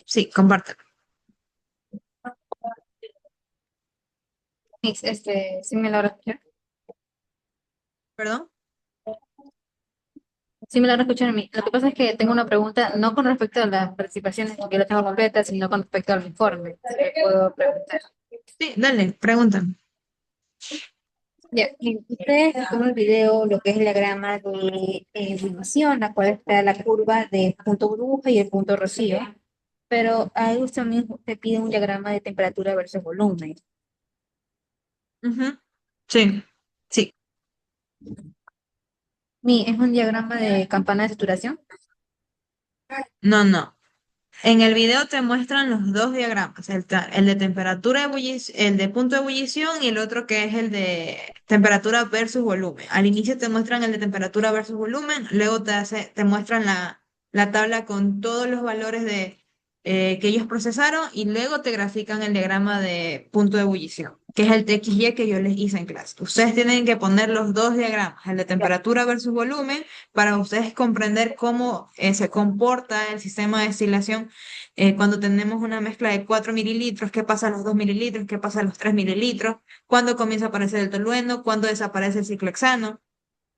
Sí, compártelo. Sí me logra escuchar. ¿Perdón? Sí me logra escuchar a mí. Lo que pasa es que tengo una pregunta, no con respecto a las participaciones, que la tengo completa, sino con respecto al informe. Si puedo preguntar. Sí, dale, pregúntame. Ya, ustedes en el video lo que es el diagrama de división, la cual está la curva de punto burbuja y el punto rocío, pero ahí usted también te pide un diagrama de temperatura versus volumen. Ujú. Sí, sí. Es un diagrama de campana de saturación. No, no. En el video te muestran los dos diagramas, el de temperatura de el de punto de ebullición y el otro que es el de temperatura versus volumen. Al inicio te muestran el de temperatura versus volumen, luego te muestran la tabla con todos los valores que ellos procesaron y luego te grafican el diagrama de punto de ebullición, que es el TXY que yo les hice en clase. Ustedes tienen que poner los dos diagramas, el de temperatura versus volumen, para ustedes comprender cómo se comporta el sistema de destilación cuando tenemos una mezcla de 4 mililitros, qué pasa a los 2 mililitros, qué pasa a los 3 mililitros, cuándo comienza a aparecer el tolueno, cuándo desaparece el ciclohexano.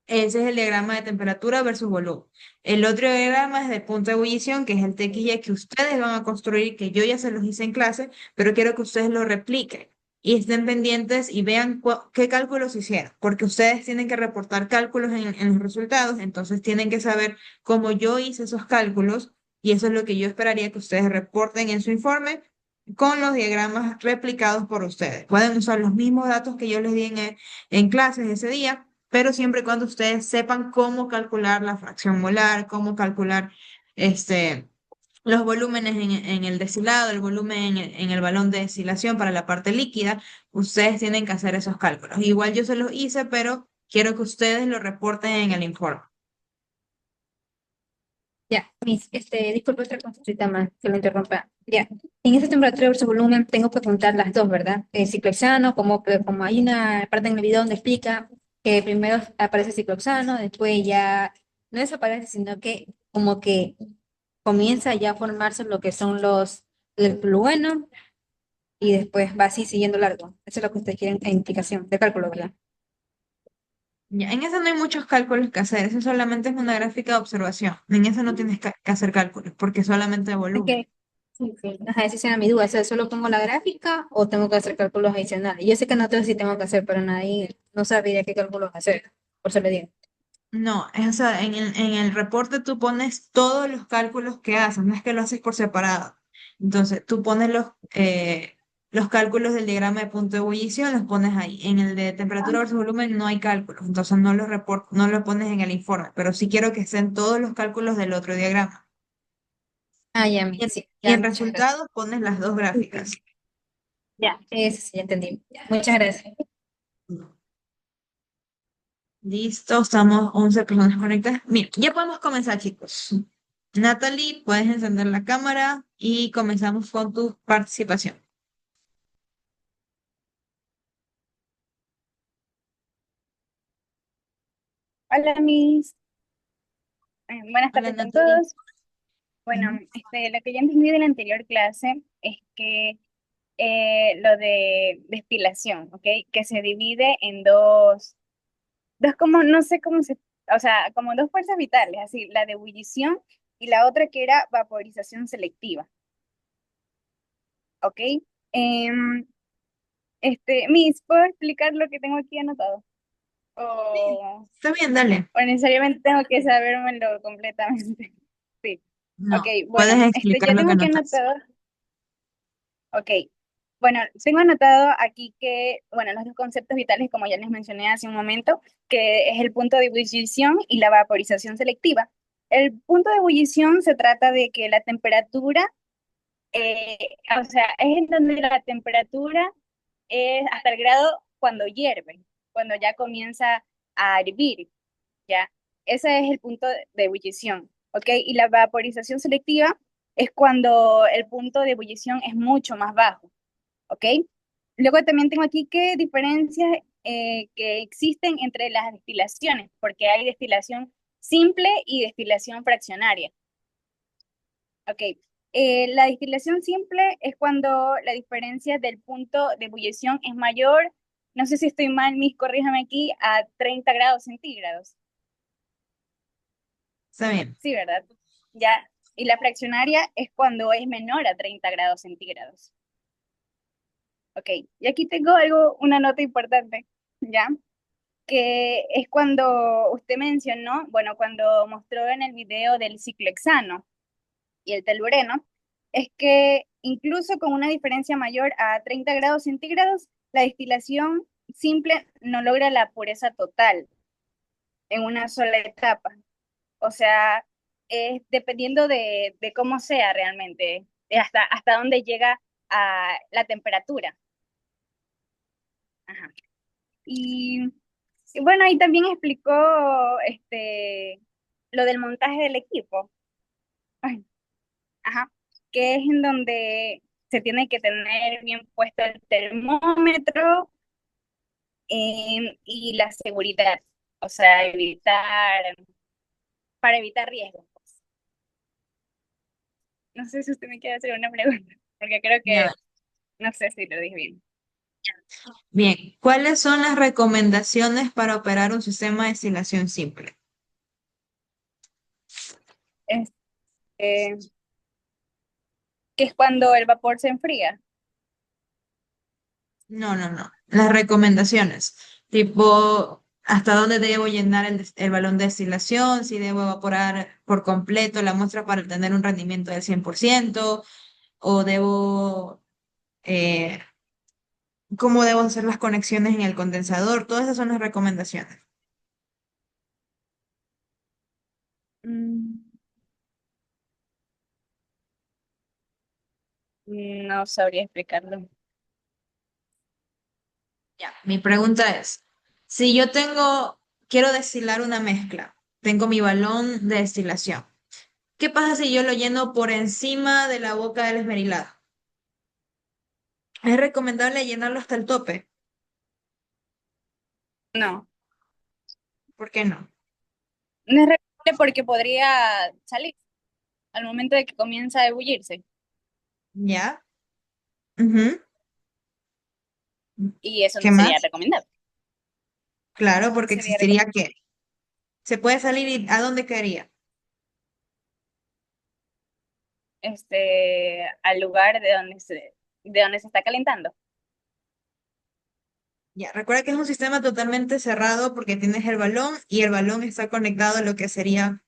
Ese es el diagrama de temperatura versus volumen. El otro diagrama es de punto de ebullición, que es el TXY que ustedes van a construir, que yo ya se los hice en clase, pero quiero que ustedes lo repliquen y estén pendientes y vean qué cálculos hicieron, porque ustedes tienen que reportar cálculos en los resultados, entonces tienen que saber cómo yo hice esos cálculos y eso es lo que yo esperaría que ustedes reporten en su informe con los diagramas replicados por ustedes. Pueden usar los mismos datos que yo les di en clases ese día, pero siempre y cuando ustedes sepan cómo calcular la fracción molar, cómo calcular este, los volúmenes en el destilado, el volumen en el balón de destilación para la parte líquida, ustedes tienen que hacer esos cálculos. Igual yo se los hice, pero quiero que ustedes lo reporten en el informe. Ya, disculpe otra consulta más que lo interrumpa. Ya, en esa temperatura versus volumen tengo que contar las dos, ¿verdad? El ciclohexano, como hay una parte en el video donde explica que primero aparece ciclohexano, después ya no desaparece, sino que como que comienza ya a formarse lo que son el tolueno y después va así siguiendo largo. Eso es lo que ustedes quieren en implicación de cálculo, ¿verdad? Ya, en eso no hay muchos cálculos que hacer, eso solamente es una gráfica de observación. En eso no tienes que hacer cálculos, porque es solamente Es volumen. que, sí, sí. Ajá, esa era mi duda. O sea, ¿solo pongo la gráfica o tengo que hacer cálculos adicionales? Yo sé que no sé si tengo que hacer, pero nadie no sabría qué cálculos hacer. Por eso le digo. No, o sea, en el reporte tú pones todos los cálculos que haces, no es que lo haces por separado. Entonces, tú pones los cálculos del diagrama de punto de ebullición, los pones ahí. En el de temperatura versus volumen no hay cálculos, entonces no los pones en el informe, pero sí quiero que estén todos los cálculos del otro diagrama. Ah, ya, Y en, sí, y ya, en muchas gracias. resultados pones las dos gráficas. Ya, eso sí, ya entendí. Ya, muchas gracias. Listo, estamos 11 personas conectadas. Mira, ya podemos comenzar, chicos. Natalie, puedes encender la cámara y comenzamos con tu participación. Hola, Miss. Buenas Hola, tardes con Natalie. todos. Bueno, Ujú. lo que ya entendí de la anterior clase es que lo de destilación, ¿ok? Que se divide en dos como, no sé cómo o sea, como dos fuerzas vitales, así, la de ebullición y la otra que era vaporización selectiva, ¿ok? Em, Miss, ¿puedo explicar lo que tengo aquí anotado? Sí, O, está bien, dale. o necesariamente tengo que sabérmelo completamente. Sí. Ok, No, bueno, puedes explicar ya lo que tengo que notas. anotado. Ok, bueno, tengo anotado aquí que, bueno, los dos conceptos vitales, como ya les mencioné hace un momento, que es el punto de ebullición y la vaporización selectiva. El punto de ebullición se trata de que la temperatura, eh, o sea, es en donde la temperatura es hasta el grado cuando hierve, cuando ya comienza a hervir, ¿ya? Ese es el punto de ebullición, ¿ok? Y la vaporización selectiva es cuando el punto de ebullición es mucho más bajo, ¿ok? Luego también tengo aquí qué diferencias que existen entre las destilaciones, porque hay destilación simple y destilación fraccionaria, ¿ok? La destilación simple es cuando la diferencia del punto de ebullición es mayor, no sé si estoy mal, Miss, corríjame aquí, a 30 grados centígrados. Está bien. Sí, ¿verdad? Ya. Y la fraccionaria es cuando es menor a 30 grados centígrados. Ok. Y aquí tengo algo, una nota importante, ¿ya? Que es cuando usted mencionó, bueno, cuando mostró en el video del ciclohexano y el telureno, es que incluso con una diferencia mayor a 30 grados centígrados, la destilación simple no logra la pureza total en una sola etapa. O sea, es dependiendo de cómo sea realmente, hasta dónde llega a la temperatura. Ajá. Y, y bueno, ahí también explicó lo del montaje del equipo. Ay, ajá, que es en donde se tiene que tener bien puesto el termómetro y la seguridad, o sea, para evitar riesgos, pues. No sé si usted me quiere hacer una pregunta, porque creo Ya. que no sé si lo dije bien. Bien, ¿cuáles son las recomendaciones para operar un sistema de destilación simple? Este, que es cuando el vapor se enfría. No, no, no. Las recomendaciones, tipo, ¿hasta dónde debo llenar el balón de destilación? Si debo evaporar por completo la muestra para tener un rendimiento del 100%, o debo, eh, cómo debo hacer las conexiones en el condensador. Todas esas son las recomendaciones. Mm, no sabría explicarlo. Ya, mi pregunta es, si yo quiero destilar una mezcla, tengo mi balón de destilación, ¿qué pasa si yo lo lleno por encima de la boca del esmerilado? Es recomendable llenarlo hasta el tope. No, ¿Por qué no? no es recomendable porque podría salir al momento de que comienza a ebullirse. ¿Ya? Ujú. Y eso ¿Qué no sería más? recomendable. Claro, porque Sería existiría que se puede salir y ¿a dónde caería? al lugar de donde se está calentando. Ya, recuerda que es un sistema totalmente cerrado porque tienes el balón y el balón está conectado a lo que sería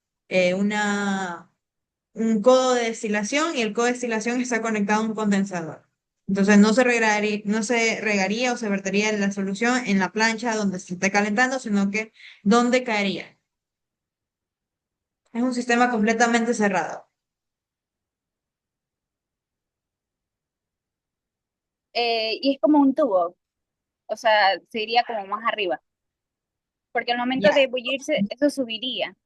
un codo de destilación y el codo de destilación está conectado a un condensador. Entonces no se regaría o se vertería la solución en la plancha donde se esté calentando, sino que ¿dónde caería? Es un sistema completamente cerrado. Y es como un tubo, o sea, se iría como más arriba, porque al momento Ya, de ebullirse, eso subiría.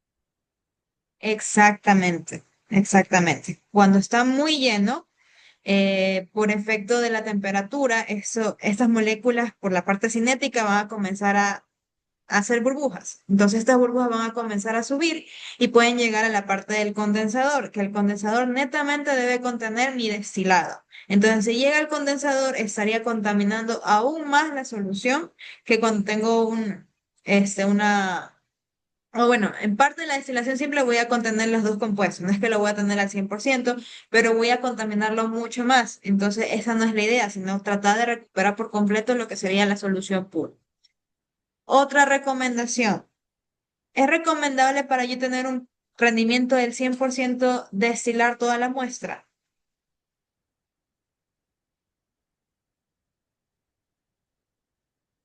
exactamente, exactamente. Cuando está muy lleno, por efecto de la temperatura, estas moléculas por la parte cinética van a comenzar a hacer burbujas. Entonces estas burbujas van a comenzar a subir y pueden llegar a la parte del condensador, que el condensador netamente debe contener mi destilado. Entonces, si llega al condensador, estaría contaminando aún más la solución que cuando tengo o bueno, en parte de la destilación simple voy a contener los dos compuestos. No es que lo voy a tener al 100%, pero voy a contaminarlo mucho más. Entonces, esa no es la idea, sino tratar de recuperar por completo lo que sería la solución pura. Otra recomendación. ¿Es recomendable para yo tener un rendimiento del 100% destilar toda la muestra?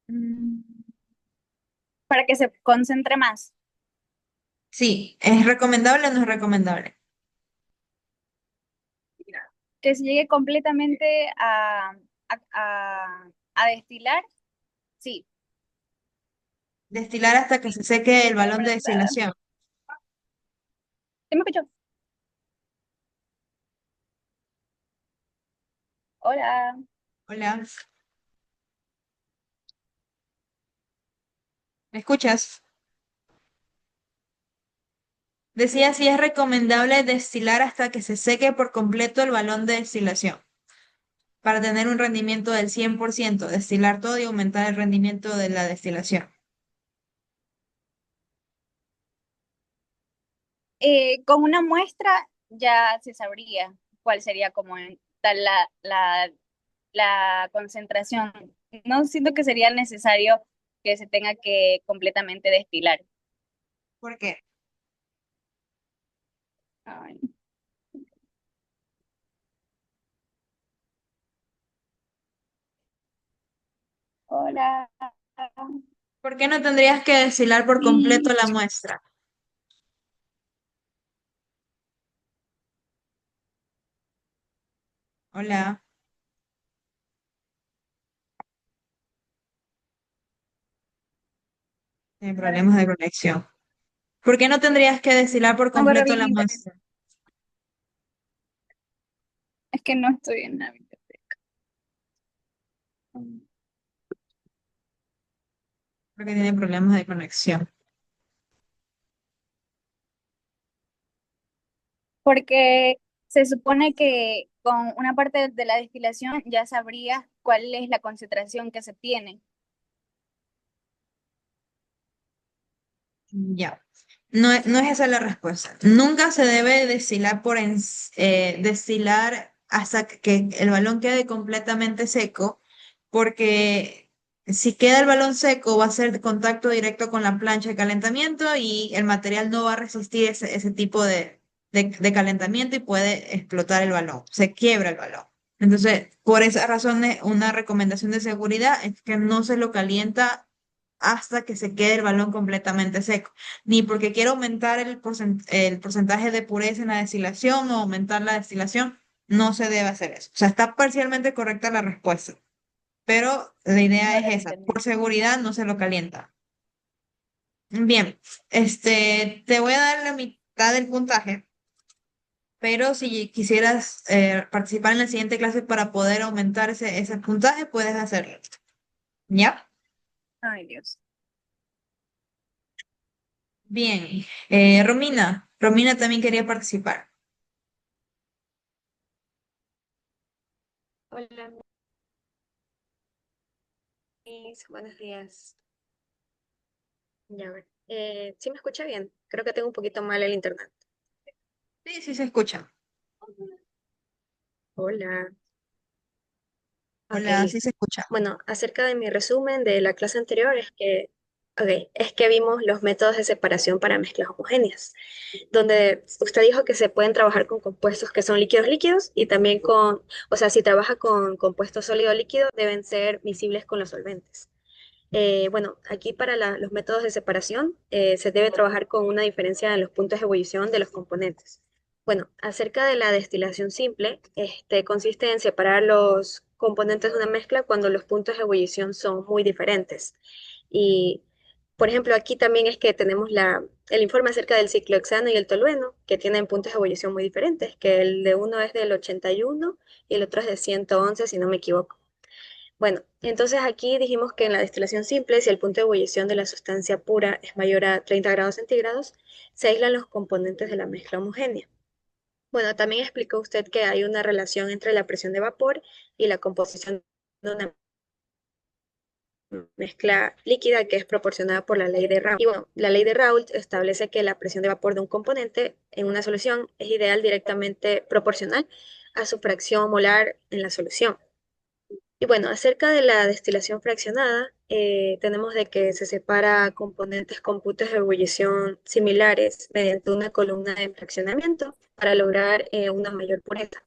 Mm, para que se concentre más, Sí, ¿es recomendable o no es recomendable? que se llegue completamente a destilar, sí. Destilar hasta que se seque el Estoy balón de embarazada. destilación. ¿Sí me escuchó? Hola. Hola, ¿me escuchas? Decía si es recomendable destilar hasta que se seque por completo el balón de destilación para tener un rendimiento del 100%, destilar todo y aumentar el rendimiento de la destilación. Con una muestra ya se sabría cuál sería como tal la concentración. No siento que sería necesario que se tenga que completamente destilar. ¿Por qué? Ay, hola. ¿Por qué no tendrías que destilar por completo Sí. la muestra? Hola, hay problemas de conexión. ¿Por qué no tendrías que destilar por No agarra completo bien la internet. muestra? Es que no estoy en la biblioteca. Porque tiene problemas de conexión. Porque se supone que con una parte de la destilación ya sabrías cuál es la concentración que se tiene. Ya. No es esa la respuesta. Nunca se debe destilar destilar hasta que el balón quede completamente seco, porque si queda el balón seco va a ser contacto directo con la plancha de calentamiento y el material no va a resistir ese tipo de calentamiento y puede explotar el balón, se quiebra el balón. Entonces, por esa razón, una recomendación de seguridad es que no se lo calienta hasta que se quede el balón completamente seco, ni porque quiero aumentar el porcentaje de pureza en la destilación o aumentar la destilación, no se debe hacer eso. O sea, está parcialmente correcta la respuesta, pero la idea No es lo esa, entendí. por seguridad no se lo calienta. Bien, te voy a dar la mitad del puntaje, pero si quisieras participar en la siguiente clase para poder aumentar ese puntaje, puedes hacerlo. ¿Ya? Ay, Dios. Bien. Romina también quería participar. Hola, buenos días. Ya, a ver. ¿Sí me escucha bien? Creo que tengo un poquito mal el internet. Sí, sí se escucha. Hola. Ok, Hola, sí listo. se escucha. Bueno, acerca de mi resumen de la clase anterior es que vimos los métodos de separación para mezclas homogéneas, donde usted dijo que se pueden trabajar con compuestos que son líquidos líquidos y también o sea, si trabaja con compuestos sólido líquido, deben ser miscibles con los solventes. Bueno, aquí para los métodos de separación se debe trabajar con una diferencia en los puntos de ebullición de los componentes. Bueno, acerca de la destilación simple, consiste en separar los componentes de una mezcla cuando los puntos de ebullición son muy diferentes. Y, por ejemplo, aquí también es que tenemos el informe acerca del ciclohexano y el tolueno, que tienen puntos de ebullición muy diferentes, que el de uno es del 81 y el otro es de 111, si no me equivoco. Bueno, entonces aquí dijimos que en la destilación simple, si el punto de ebullición de la sustancia pura es mayor a 30 grados centígrados, se aíslan los componentes de la mezcla homogénea. Bueno, también explicó usted que hay una relación entre la presión de vapor y la composición de una mezcla líquida que es proporcionada por la ley de Raoult. Y bueno, la ley de Raoult establece que la presión de vapor de un componente en una solución es ideal directamente proporcional a su fracción molar en la solución. Y bueno, acerca de la destilación fraccionada, tenemos de que se separa componentes con puntos de ebullición similares mediante una columna de fraccionamiento para lograr una mayor pureza.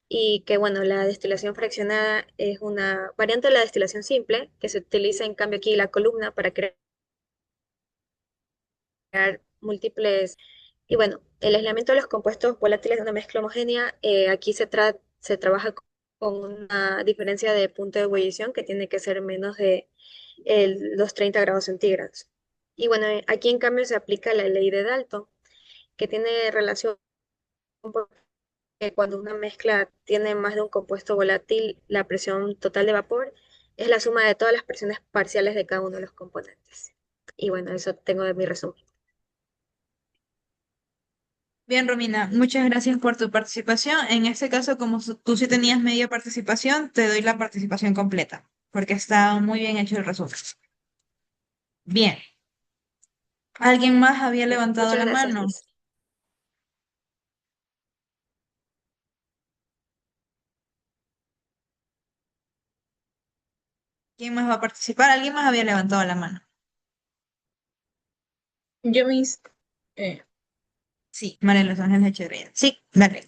Y que bueno, la destilación fraccionada es una variante de la destilación simple que se utiliza en cambio aquí la columna para crear múltiples. Y bueno, el aislamiento de los compuestos volátiles de una mezcla homogénea, aquí se trabaja con una diferencia de punto de ebullición que tiene que ser menos de los 30 grados centígrados. Y bueno, aquí en cambio se aplica la ley de Dalton, que tiene relación porque cuando una mezcla tiene más de un compuesto volátil, la presión total de vapor es la suma de todas las presiones parciales de cada uno de los componentes. Y bueno, eso tengo de mi resumen. Bien, Romina, muchas gracias por tu participación. En este caso, como tú sí tenías media participación, te doy la participación completa, porque está muy bien hecho el resumen. Bien, ¿alguien más había Ok, levantado muchas la gracias, mano? Miss. ¿Quién más va a participar? ¿Alguien más había levantado la mano? Yo mis, eh, Sí, María Los Ángeles Echeverría. Sí, dale.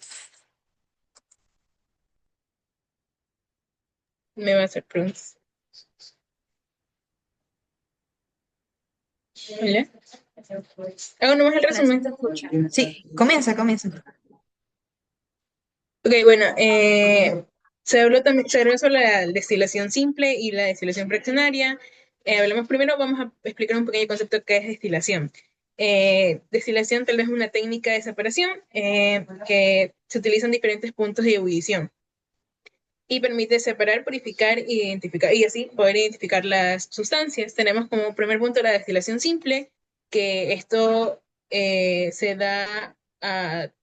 me va a hacer preguntas. Hola. Hago nomás el Hola, sí resumen. te escucho. Sí, comienza. Ok, bueno, se habló también, se habló sobre la destilación simple y la destilación fraccionaria. Hablamos primero, vamos a explicar un pequeño concepto que es destilación. Destilación tal vez es una técnica de separación que se utiliza en diferentes puntos de ebullición y permite separar, purificar e identificar, y así poder identificar las sustancias. Tenemos como primer punto la destilación simple, que esto se da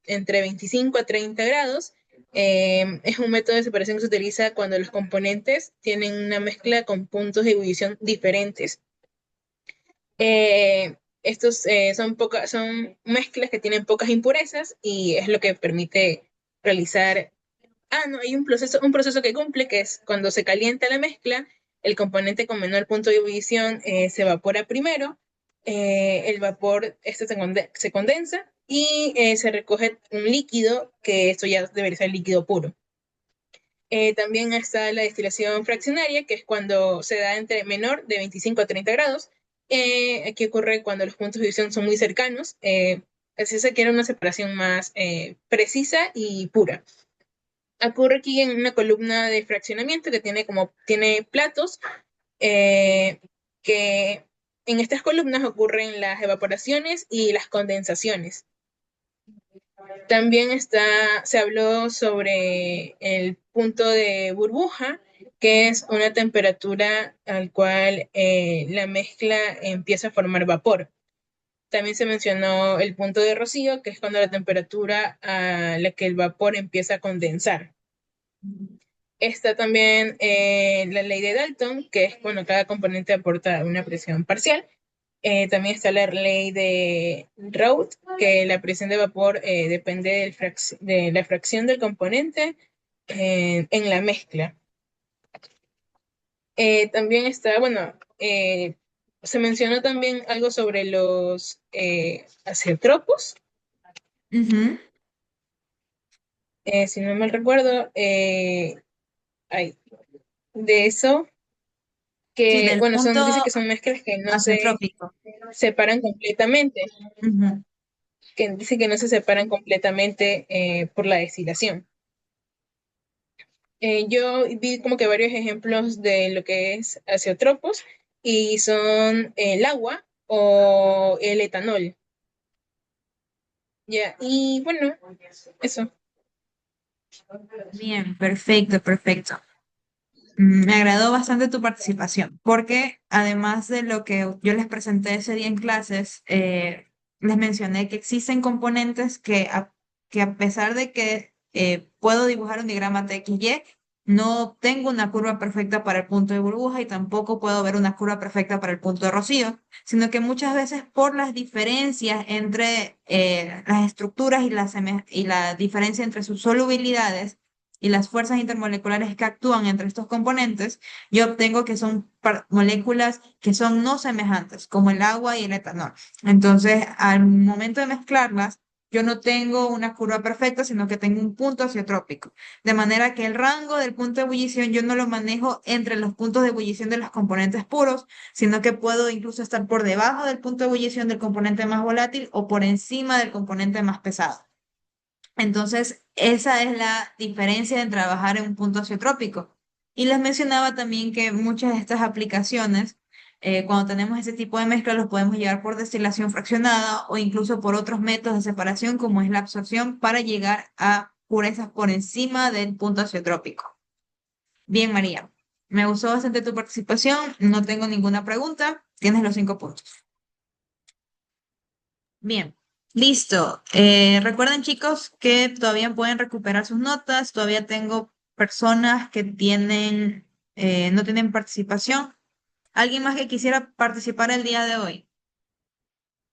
entre 25 a 30 grados. Es un método de separación que se utiliza cuando los componentes tienen una mezcla con puntos de ebullición diferentes. Estos son mezclas que tienen pocas impurezas y es lo que permite realizar. No, hay un proceso que cumple, que es cuando se calienta la mezcla, el componente con menor punto de ebullición se evapora primero, el vapor se condensa y se recoge un líquido, que esto ya debería ser líquido puro. También está la destilación fraccionaria, que es cuando se da entre menor de 25 a 30 grados. Aquí ocurre cuando los puntos de ebullición son muy cercanos. Así se quiere una separación más precisa y pura. Ocurre aquí en una columna de fraccionamiento que tiene platos, que en estas columnas ocurren las evaporaciones y las condensaciones. También se habló sobre el punto de burbuja, que es una temperatura al cual la mezcla empieza a formar vapor. También se mencionó el punto de rocío, que es cuando la temperatura a la que el vapor empieza a condensar. Está también la ley de Dalton, que es cuando cada componente aporta una presión parcial. También está la ley de Raoult, que la presión de vapor depende de la fracción del componente en la mezcla. También está, bueno, se mencionó también algo sobre los azeotropos. Ujú. Si no mal recuerdo, de eso, Sí, que, del bueno, punto dice que son mezclas que no se azeotrópico. separan completamente, Ujú. que dice que no se separan completamente por la destilación. Yo vi como que varios ejemplos de lo que es azeotropos y son el agua o el etanol. Ya, y bueno, eso. Bien, perfecto. Me agradó bastante tu participación, porque además de lo que yo les presenté ese día en clases, les mencioné que existen componentes que a pesar de que puedo dibujar un diagrama TXY, no tengo una curva perfecta para el punto de burbuja y tampoco puedo ver una curva perfecta para el punto de rocío, sino que muchas veces por las diferencias entre las estructuras y la diferencia entre sus solubilidades, y las fuerzas intermoleculares que actúan entre estos componentes, yo obtengo que son moléculas que son no semejantes, como el agua y el etanol. Entonces, al momento de mezclarlas, yo no tengo una curva perfecta, sino que tengo un punto azeotrópico. De manera que el rango del punto de ebullición yo no lo manejo entre los puntos de ebullición de los componentes puros, sino que puedo incluso estar por debajo del punto de ebullición del componente más volátil o por encima del componente más pesado. Entonces, esa es la diferencia en trabajar en un punto azeotrópico. Y les mencionaba también que muchas de estas aplicaciones, cuando tenemos ese tipo de mezcla, los podemos llevar por destilación fraccionada o incluso por otros métodos de separación, como es la absorción, para llegar a purezas por encima del punto azeotrópico. Bien, María, me gustó bastante tu participación, no tengo ninguna pregunta, tienes los 5 puntos. Bien. Listo. Recuerden, chicos, que todavía pueden recuperar sus notas. Todavía tengo personas que no tienen participación. ¿Alguien más que quisiera participar el día de hoy?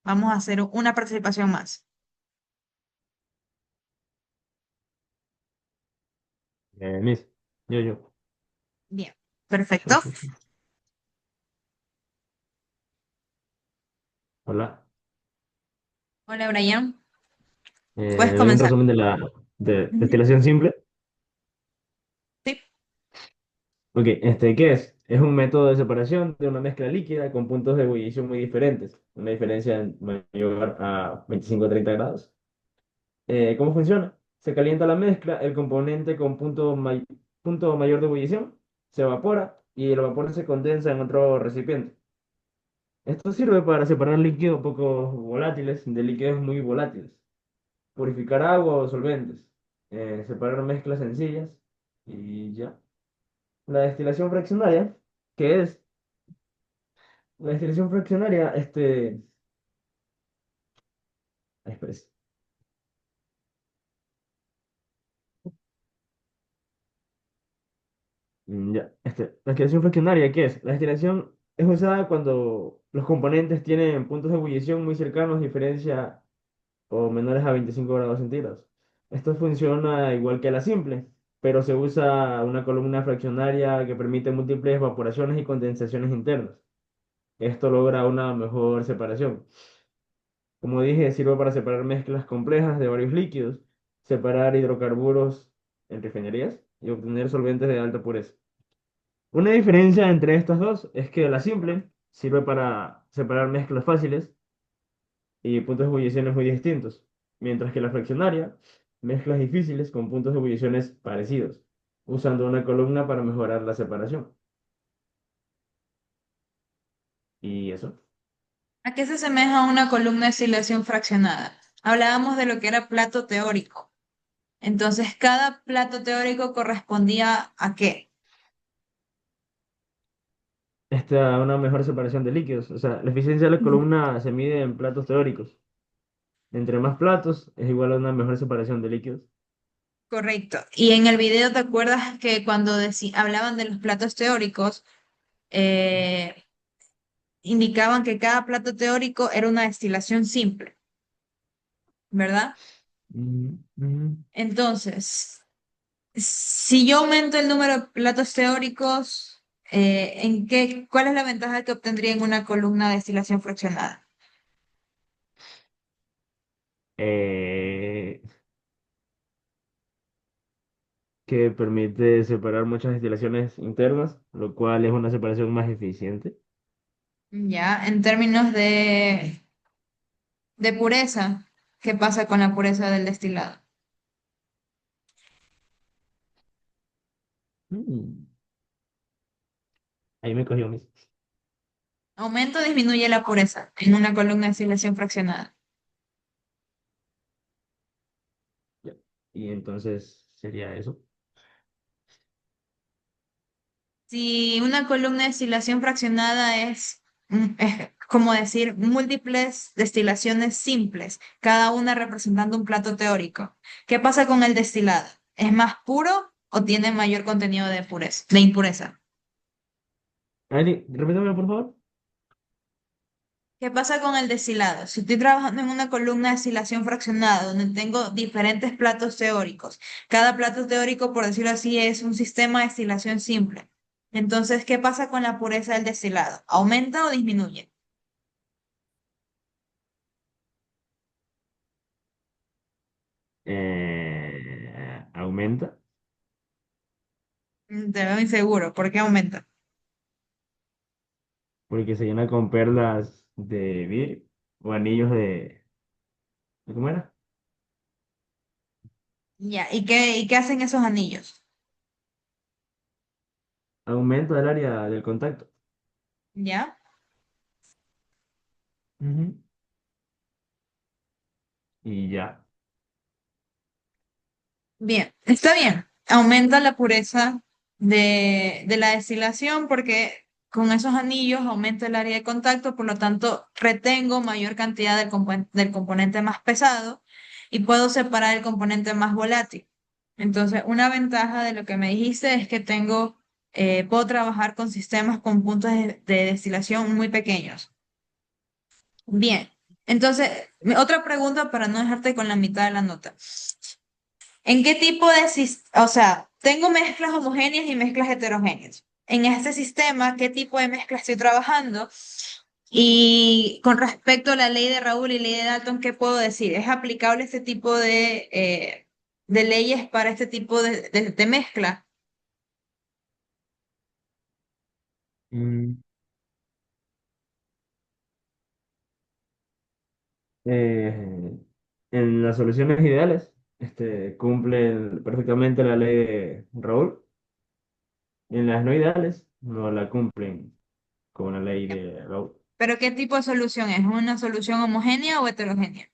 Vamos a hacer una participación más. Miss, yo. Bien, perfecto. Hola. Hola, Brian. Puedes Doy un comenzar. resumen de la Ujú. destilación simple. Sí, Ok, ¿qué es? Es un método de separación de una mezcla líquida con puntos de ebullición muy diferentes, una diferencia mayor a 25 o 30 grados. ¿Cómo funciona? Se calienta la mezcla, el componente con punto mayor de ebullición se evapora y el vapor se condensa en otro recipiente. Esto sirve para separar líquidos poco volátiles de líquidos muy volátiles, purificar agua o solventes, separar mezclas sencillas y ya. La destilación fraccionaria, ¿qué es? La destilación fraccionaria, ay, espérese. Ya, la destilación fraccionaria, ¿qué es? La destilación es usada cuando los componentes tienen puntos de ebullición muy cercanos, diferencia o menores a 25 grados centígrados. Esto funciona igual que la simple, pero se usa una columna fraccionaria que permite múltiples evaporaciones y condensaciones internas. Esto logra una mejor separación. Como dije, sirve para separar mezclas complejas de varios líquidos, separar hidrocarburos en refinerías y obtener solventes de alta pureza. Una diferencia entre estas dos es que la simple sirve para separar mezclas fáciles y puntos de ebulliciones muy distintos, mientras que la fraccionaria, mezclas difíciles con puntos de ebulliciones parecidos, usando una columna para mejorar la separación. Y eso. ¿a qué se asemeja una columna de destilación fraccionada? Hablábamos de lo que era plato teórico. Entonces, cada plato teórico correspondía ¿a qué? Una mejor separación de líquidos. O sea, la eficiencia de la Ujú. columna se mide en platos teóricos. Entre más platos es igual a una mejor separación de líquidos. Correcto. Y en el video, ¿te acuerdas que cuando hablaban de los platos teóricos, eh, indicaban que cada plato teórico era una destilación simple, ¿verdad? Mm, mm. Entonces, si yo aumento el número de platos teóricos, cuál es la ventaja que obtendría en una columna de destilación fraccionada? Eh, que permite separar muchas destilaciones internas, lo cual es una separación más eficiente. Ya, en términos de pureza, ¿qué pasa con la pureza del destilado? Mm, ahí me cogió mis. ¿Aumenta o disminuye la pureza en una columna de destilación fraccionada? Ya. Y entonces sería eso. Si una columna de destilación fraccionada es como decir múltiples destilaciones simples, cada una representando un plato teórico, ¿qué pasa con el destilado? ¿Es más puro o tiene mayor contenido de impureza? Ari, repítamelo, por favor. ¿Qué pasa con el destilado? Si estoy trabajando en una columna de destilación fraccionada donde tengo diferentes platos teóricos, cada plato teórico, por decirlo así, es un sistema de destilación simple. Entonces, ¿qué pasa con la pureza del destilado? ¿Aumenta o disminuye? Aumenta, Te veo inseguro. ¿Por qué aumenta? porque se llena con perlas de vidrio o anillos ¿cómo era? Ya, ¿y qué hacen esos anillos? Aumenta el área del contacto. ¿Ya? Ujú. Y ya. Bien, está bien. Aumenta la pureza de la destilación porque con esos anillos aumento el área de contacto, por lo tanto retengo mayor cantidad del componente más pesado y puedo separar el componente más volátil. Entonces, una ventaja de lo que me dijiste es que puedo trabajar con sistemas con puntos de destilación muy pequeños. Bien, entonces, otra pregunta para no dejarte con la mitad de la nota. ¿En qué tipo de o sea, tengo mezclas homogéneas y mezclas heterogéneas? En este sistema, ¿qué tipo de mezcla estoy trabajando? Y con respecto a la ley de Raúl y ley de Dalton, ¿qué puedo decir? ¿Es aplicable este tipo de leyes para este tipo de mezcla? Mm, eh, en las soluciones ideales, cumplen perfectamente la ley de Raúl. En las no ideales, no la cumplen con la ley de Raúl. ¿Pero qué tipo de solución es? ¿Una solución homogénea o heterogénea?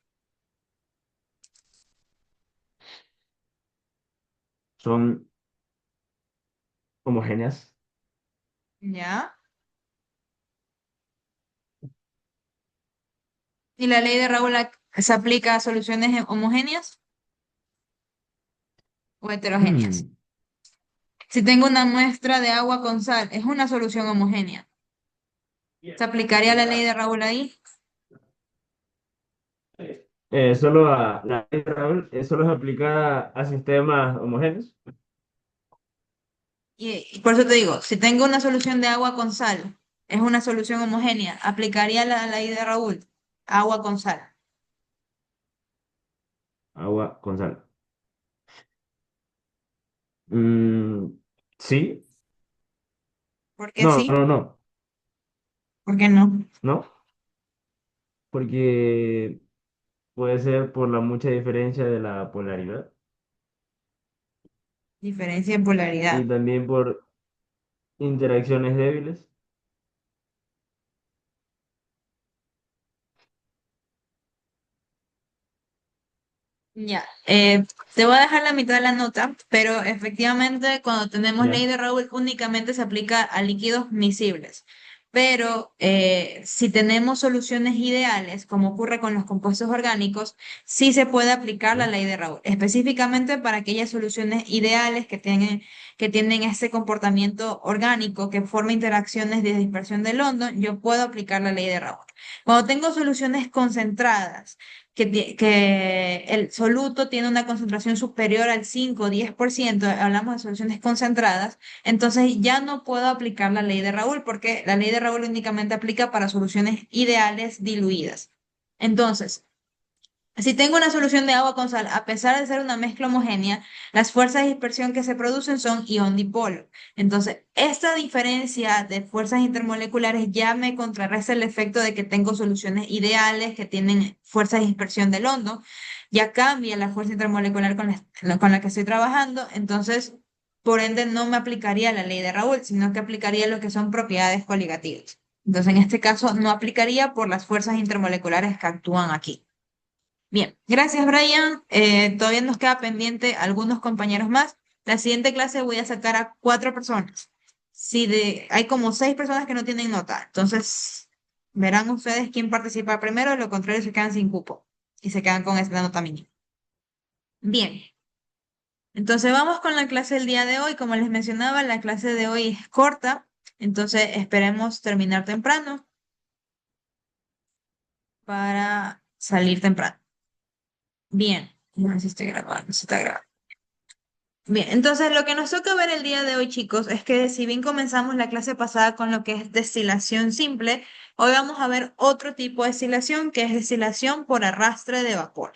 Son homogéneas. ¿Ya? ¿Y la ley de Raúl se aplica a soluciones homogéneas o heterogéneas? Hmm, Si tengo una muestra de agua con sal, es una solución homogénea. ¿Se aplicaría la ley de Raúl ahí? Solo la ley de Raúl solo es aplicada a sistemas homogéneos. Y por eso te digo, si tengo una solución de agua con sal, es una solución homogénea, ¿aplicaría la ley de Raúl? Agua con sal. Agua con sal. Mm, sí, ¿Por qué no, sí? no, no, ¿Por qué no? no, porque puede ser por la mucha diferencia de la polaridad Diferencia en y polaridad. también por interacciones débiles. Ya, te voy a dejar la mitad de la nota, pero efectivamente cuando tenemos ley Ya. de Raoul únicamente se aplica a líquidos miscibles. Pero si tenemos soluciones ideales, como ocurre con los compuestos orgánicos, sí se puede aplicar la ¿Ya? ley de Raoul, específicamente para aquellas soluciones ideales que tienen ese comportamiento orgánico que forma interacciones de dispersión de London, yo puedo aplicar la ley de Raoul. Cuando tengo soluciones concentradas, que el soluto tiene una concentración superior al 5 o 10%, hablamos de soluciones concentradas, entonces ya no puedo aplicar la ley de Raúl porque la ley de Raúl únicamente aplica para soluciones ideales diluidas. Entonces, si tengo una solución de agua con sal, a pesar de ser una mezcla homogénea, las fuerzas de dispersión que se producen son ion-dipolo. Entonces, esta diferencia de fuerzas intermoleculares ya me contrarresta el efecto de que tengo soluciones ideales que tienen fuerzas de dispersión del hondo. Ya cambia la fuerza intermolecular con la que estoy trabajando. Entonces, por ende, no me aplicaría la ley de Raoul, sino que aplicaría lo que son propiedades coligativas. Entonces, en este caso, no aplicaría por las fuerzas intermoleculares que actúan aquí. Bien, gracias Brian. Todavía nos queda pendiente algunos compañeros más. La siguiente clase voy a sacar a 4 personas. Hay como 6 personas que no tienen nota. Entonces, verán ustedes quién participa primero, de lo contrario se quedan sin cupo y se quedan con esta nota mínima. Bien, entonces vamos con la clase del día de hoy. Como les mencionaba, la clase de hoy es corta, entonces esperemos terminar temprano para salir temprano. Bien, no sé si estoy grabando, si está grabando. Bien, entonces lo que nos toca ver el día de hoy, chicos, es que si bien comenzamos la clase pasada con lo que es destilación simple, hoy vamos a ver otro tipo de destilación, que es destilación por arrastre de vapor.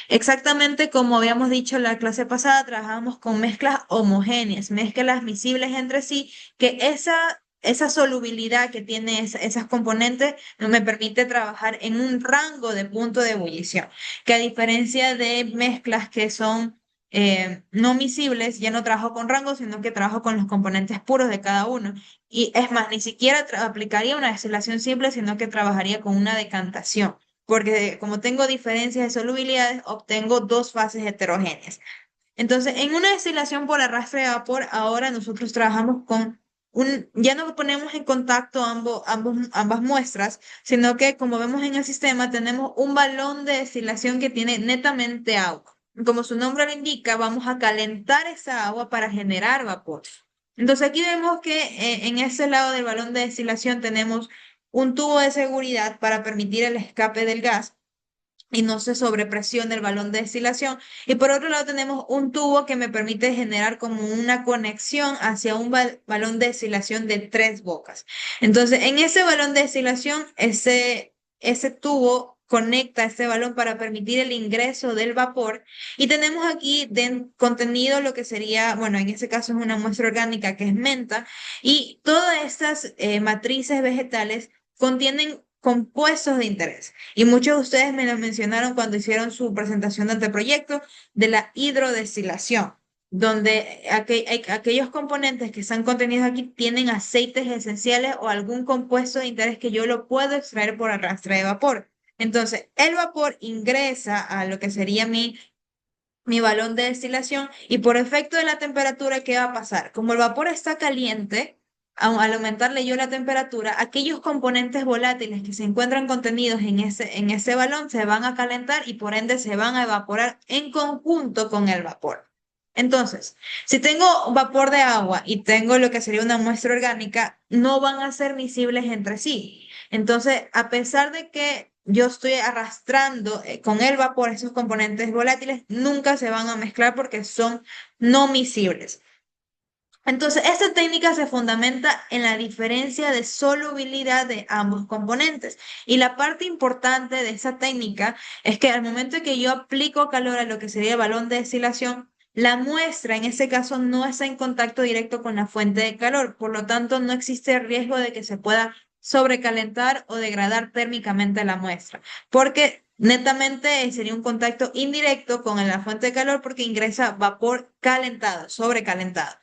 Exactamente como habíamos dicho la clase pasada, trabajamos con mezclas homogéneas, mezclas miscibles entre sí, que esa solubilidad que tiene esas componentes no me permite trabajar en un rango de punto de ebullición, que a diferencia de mezclas que son no miscibles, ya no trabajo con rangos, sino que trabajo con los componentes puros de cada uno. Y es más, ni siquiera aplicaría una destilación simple, sino que trabajaría con una decantación porque como tengo diferencias de solubilidades, obtengo dos fases heterogéneas. Entonces, en una destilación por arrastre de vapor, ahora nosotros trabajamos con ya no ponemos en contacto ambas muestras, sino que como vemos en el sistema, tenemos un balón de destilación que tiene netamente agua. Como su nombre lo indica, vamos a calentar esa agua para generar vapor. Entonces aquí vemos que en ese lado del balón de destilación tenemos un tubo de seguridad para permitir el escape del gas y no se sobrepresiona el balón de destilación. Y por otro lado tenemos un tubo que me permite generar como una conexión hacia un balón de destilación de 3 bocas. Entonces, en ese balón de destilación, ese tubo conecta ese balón para permitir el ingreso del vapor. Y tenemos aquí contenido lo que sería, bueno, en este caso es una muestra orgánica que es menta, y todas estas matrices vegetales contienen compuestos de interés. Y muchos de ustedes me lo mencionaron cuando hicieron su presentación de anteproyecto de la hidrodestilación, donde aquellos componentes que están contenidos aquí tienen aceites esenciales o algún compuesto de interés que yo lo puedo extraer por arrastre de vapor. Entonces, el vapor ingresa a lo que sería mi balón de destilación y por efecto de la temperatura, ¿qué va a pasar? Como el vapor está caliente, al aumentarle yo la temperatura, aquellos componentes volátiles que se encuentran contenidos en ese balón se van a calentar y por ende se van a evaporar en conjunto con el vapor. Entonces, si tengo vapor de agua y tengo lo que sería una muestra orgánica, no van a ser miscibles entre sí. Entonces, a pesar de que yo estoy arrastrando con el vapor esos componentes volátiles, nunca se van a mezclar porque son no miscibles. Entonces, esta técnica se fundamenta en la diferencia de solubilidad de ambos componentes. Y la parte importante de esa técnica es que al momento de que yo aplico calor a lo que sería el balón de destilación, la muestra en ese caso no está en contacto directo con la fuente de calor, por lo tanto no existe riesgo de que se pueda sobrecalentar o degradar térmicamente la muestra, porque netamente sería un contacto indirecto con la fuente de calor porque ingresa vapor calentado, sobrecalentado.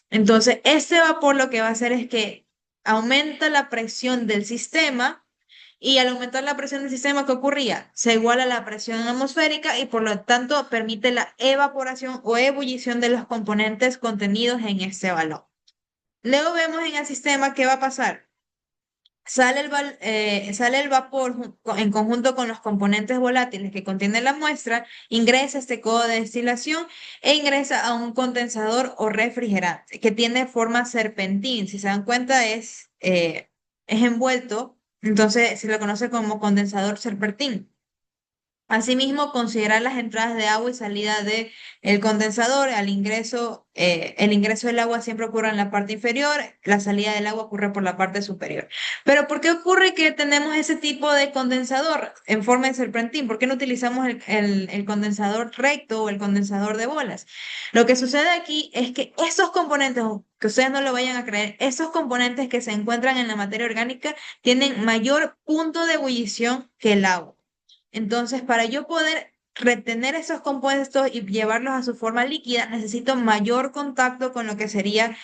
Entonces, este vapor lo que va a hacer es que aumenta la presión del sistema y al aumentar la presión del sistema, ¿qué ocurría? Se iguala la presión atmosférica y por lo tanto permite la evaporación o ebullición de los componentes contenidos en este balón. Luego vemos en el sistema qué va a pasar. Sale el vapor en conjunto con los componentes volátiles que contiene la muestra, ingresa a este codo de destilación e ingresa a un condensador o refrigerante que tiene forma serpentín. Si se dan cuenta, es envuelto, entonces se lo conoce como condensador serpentín. Asimismo, considerar las entradas de agua y salida de el condensador. El ingreso del agua siempre ocurre en la parte inferior, la salida del agua ocurre por la parte superior. Pero ¿por qué ocurre que tenemos ese tipo de condensador en forma de serpentín? ¿Por qué no utilizamos el condensador recto o el condensador de bolas? Lo que sucede aquí es que esos componentes, que ustedes no lo vayan a creer, esos componentes que se encuentran en la materia orgánica tienen mayor punto de ebullición que el agua. Entonces, para yo poder retener esos compuestos y llevarlos a su forma líquida, necesito mayor contacto con lo que sería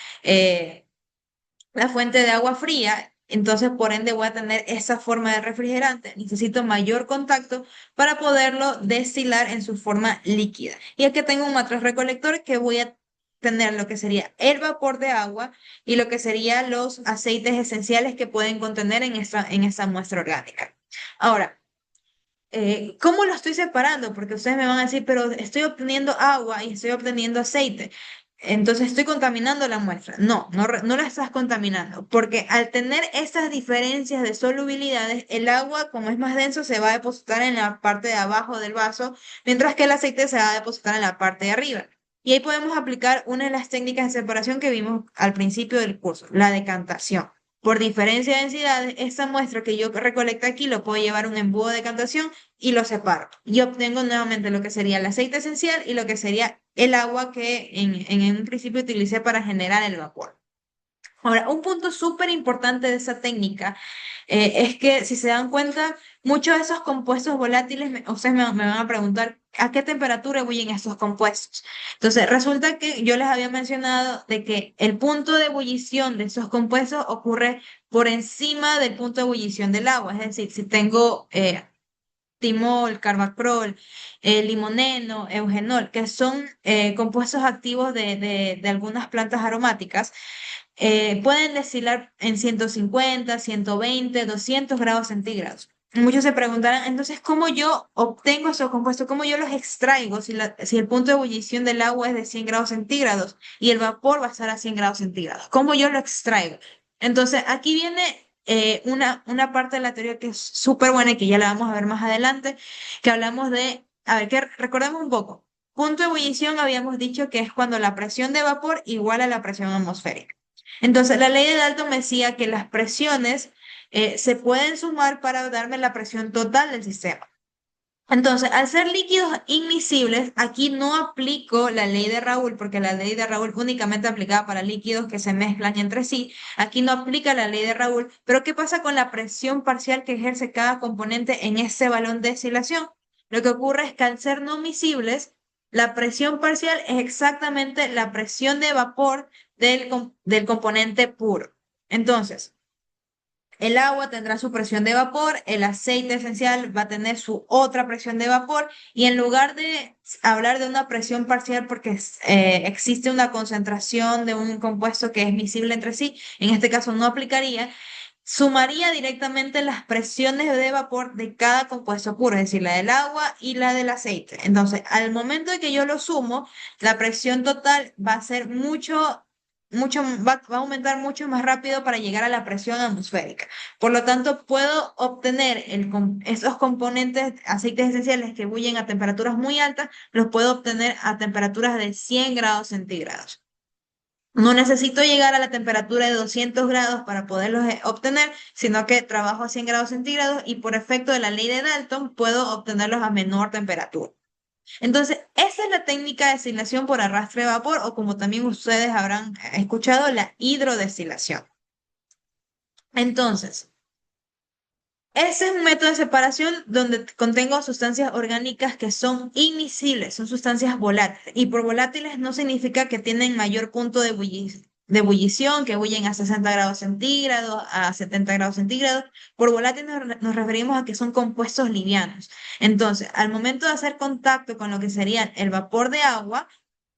la fuente de agua fría. Entonces, por ende, voy a tener esa forma de refrigerante. Necesito mayor contacto para poderlo destilar en su forma líquida. Y aquí tengo un matriz recolector que voy a tener lo que sería el vapor de agua y lo que serían los aceites esenciales que pueden contener en esta muestra orgánica. Ahora, ¿cómo lo estoy separando? Porque ustedes me van a decir, pero estoy obteniendo agua y estoy obteniendo aceite. Entonces estoy contaminando la muestra. No, no la estás contaminando, porque al tener estas diferencias de solubilidades, el agua, como es más denso, se va a depositar en la parte de abajo del vaso, mientras que el aceite se va a depositar en la parte de arriba. Y ahí podemos aplicar una de las técnicas de separación que vimos al principio del curso, la decantación. Por diferencia de densidades, esta muestra que yo recolecto aquí lo puedo llevar a un embudo de decantación y lo separo. Y obtengo nuevamente lo que sería el aceite esencial y lo que sería el agua que en un principio utilicé para generar el vapor. Ahora, un punto súper importante de esa técnica es que, si se dan cuenta, muchos de esos compuestos volátiles, ustedes me van a preguntar a qué temperatura ebullen estos compuestos. Entonces, resulta que yo les había mencionado de que el punto de ebullición de esos compuestos ocurre por encima del punto de ebullición del agua. Es decir, si tengo timol, carbacrol, limoneno, eugenol, que son compuestos activos de algunas plantas aromáticas, pueden destilar en 150, 120, 200 grados centígrados. Muchos se preguntarán, entonces, ¿cómo yo obtengo esos compuestos? ¿Cómo yo los extraigo si el punto de ebullición del agua es de 100 grados centígrados y el vapor va a estar a 100 grados centígrados? ¿Cómo yo lo extraigo? Entonces, aquí viene una parte de la teoría que es súper buena y que ya la vamos a ver más adelante, que hablamos de, a ver, que recordemos un poco. Punto de ebullición habíamos dicho que es cuando la presión de vapor igual a la presión atmosférica. Entonces, la ley de Dalton me decía que las presiones se pueden sumar para darme la presión total del sistema. Entonces, al ser líquidos inmisibles, aquí no aplico la ley de Raoul, porque la ley de Raoul únicamente aplicaba para líquidos que se mezclan entre sí. Aquí no aplica la ley de Raoul, pero ¿qué pasa con la presión parcial que ejerce cada componente en ese balón de destilación? Lo que ocurre es que al ser no miscibles, la presión parcial es exactamente la presión de vapor del componente puro. Entonces, el agua tendrá su presión de vapor, el aceite esencial va a tener su otra presión de vapor y en lugar de hablar de una presión parcial porque existe una concentración de un compuesto que es miscible entre sí, en este caso no aplicaría, sumaría directamente las presiones de vapor de cada compuesto puro, es decir, la del agua y la del aceite. Entonces, al momento de que yo lo sumo, la presión total va a ser va a aumentar mucho más rápido para llegar a la presión atmosférica. Por lo tanto, puedo obtener esos componentes, aceites esenciales que bullen a temperaturas muy altas, los puedo obtener a temperaturas de 100 grados centígrados. No necesito llegar a la temperatura de 200 grados para poderlos obtener, sino que trabajo a 100 grados centígrados y por efecto de la ley de Dalton puedo obtenerlos a menor temperatura. Entonces, esa es la técnica de destilación por arrastre de vapor o como también ustedes habrán escuchado, la hidrodestilación. Entonces, ese es un método de separación donde contengo sustancias orgánicas que son inmiscibles, son sustancias volátiles. Y por volátiles no significa que tienen mayor punto de ebullición, que bullen a 60 grados centígrados, a 70 grados centígrados. Por volátiles nos referimos a que son compuestos livianos. Entonces, al momento de hacer contacto con lo que sería el vapor de agua,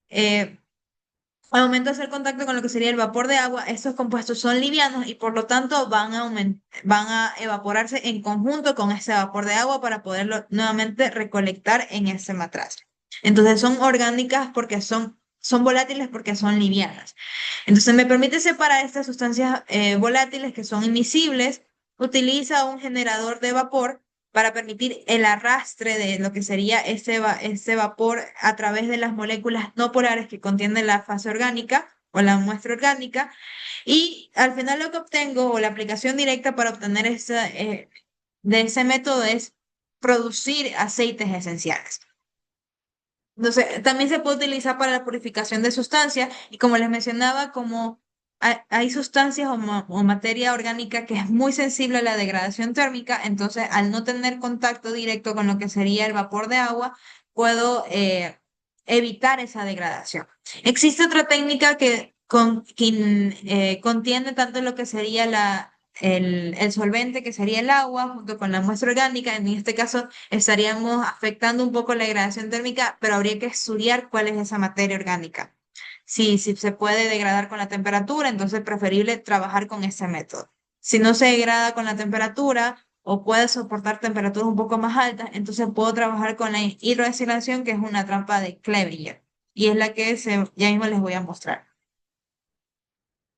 eh, al momento de hacer contacto con lo que sería el vapor de agua, estos compuestos son livianos y por lo tanto van a evaporarse en conjunto con ese vapor de agua para poderlo nuevamente recolectar en ese matraz. Entonces son orgánicas porque son volátiles porque son livianas. Entonces me permite separar estas sustancias volátiles que son immiscibles, utiliza un generador de vapor para permitir el arrastre de lo que sería ese vapor a través de las moléculas no polares que contienen la fase orgánica o la muestra orgánica. Y al final lo que obtengo o la aplicación directa para obtener de ese método es producir aceites esenciales. Entonces, también se puede utilizar para la purificación de sustancias y como les mencionaba, como hay sustancias o materia orgánica que es muy sensible a la degradación térmica, entonces al no tener contacto directo con lo que sería el vapor de agua, puedo evitar esa degradación. Existe otra técnica que contiene tanto lo que sería el solvente, que sería el agua, junto con la muestra orgánica. En este caso estaríamos afectando un poco la degradación térmica, pero habría que estudiar cuál es esa materia orgánica. Si se puede degradar con la temperatura, entonces es preferible trabajar con ese método. Si no se degrada con la temperatura o puede soportar temperaturas un poco más altas, entonces puedo trabajar con la hidrodestilación, que es una trampa de Clevenger, y es la que ya mismo les voy a mostrar.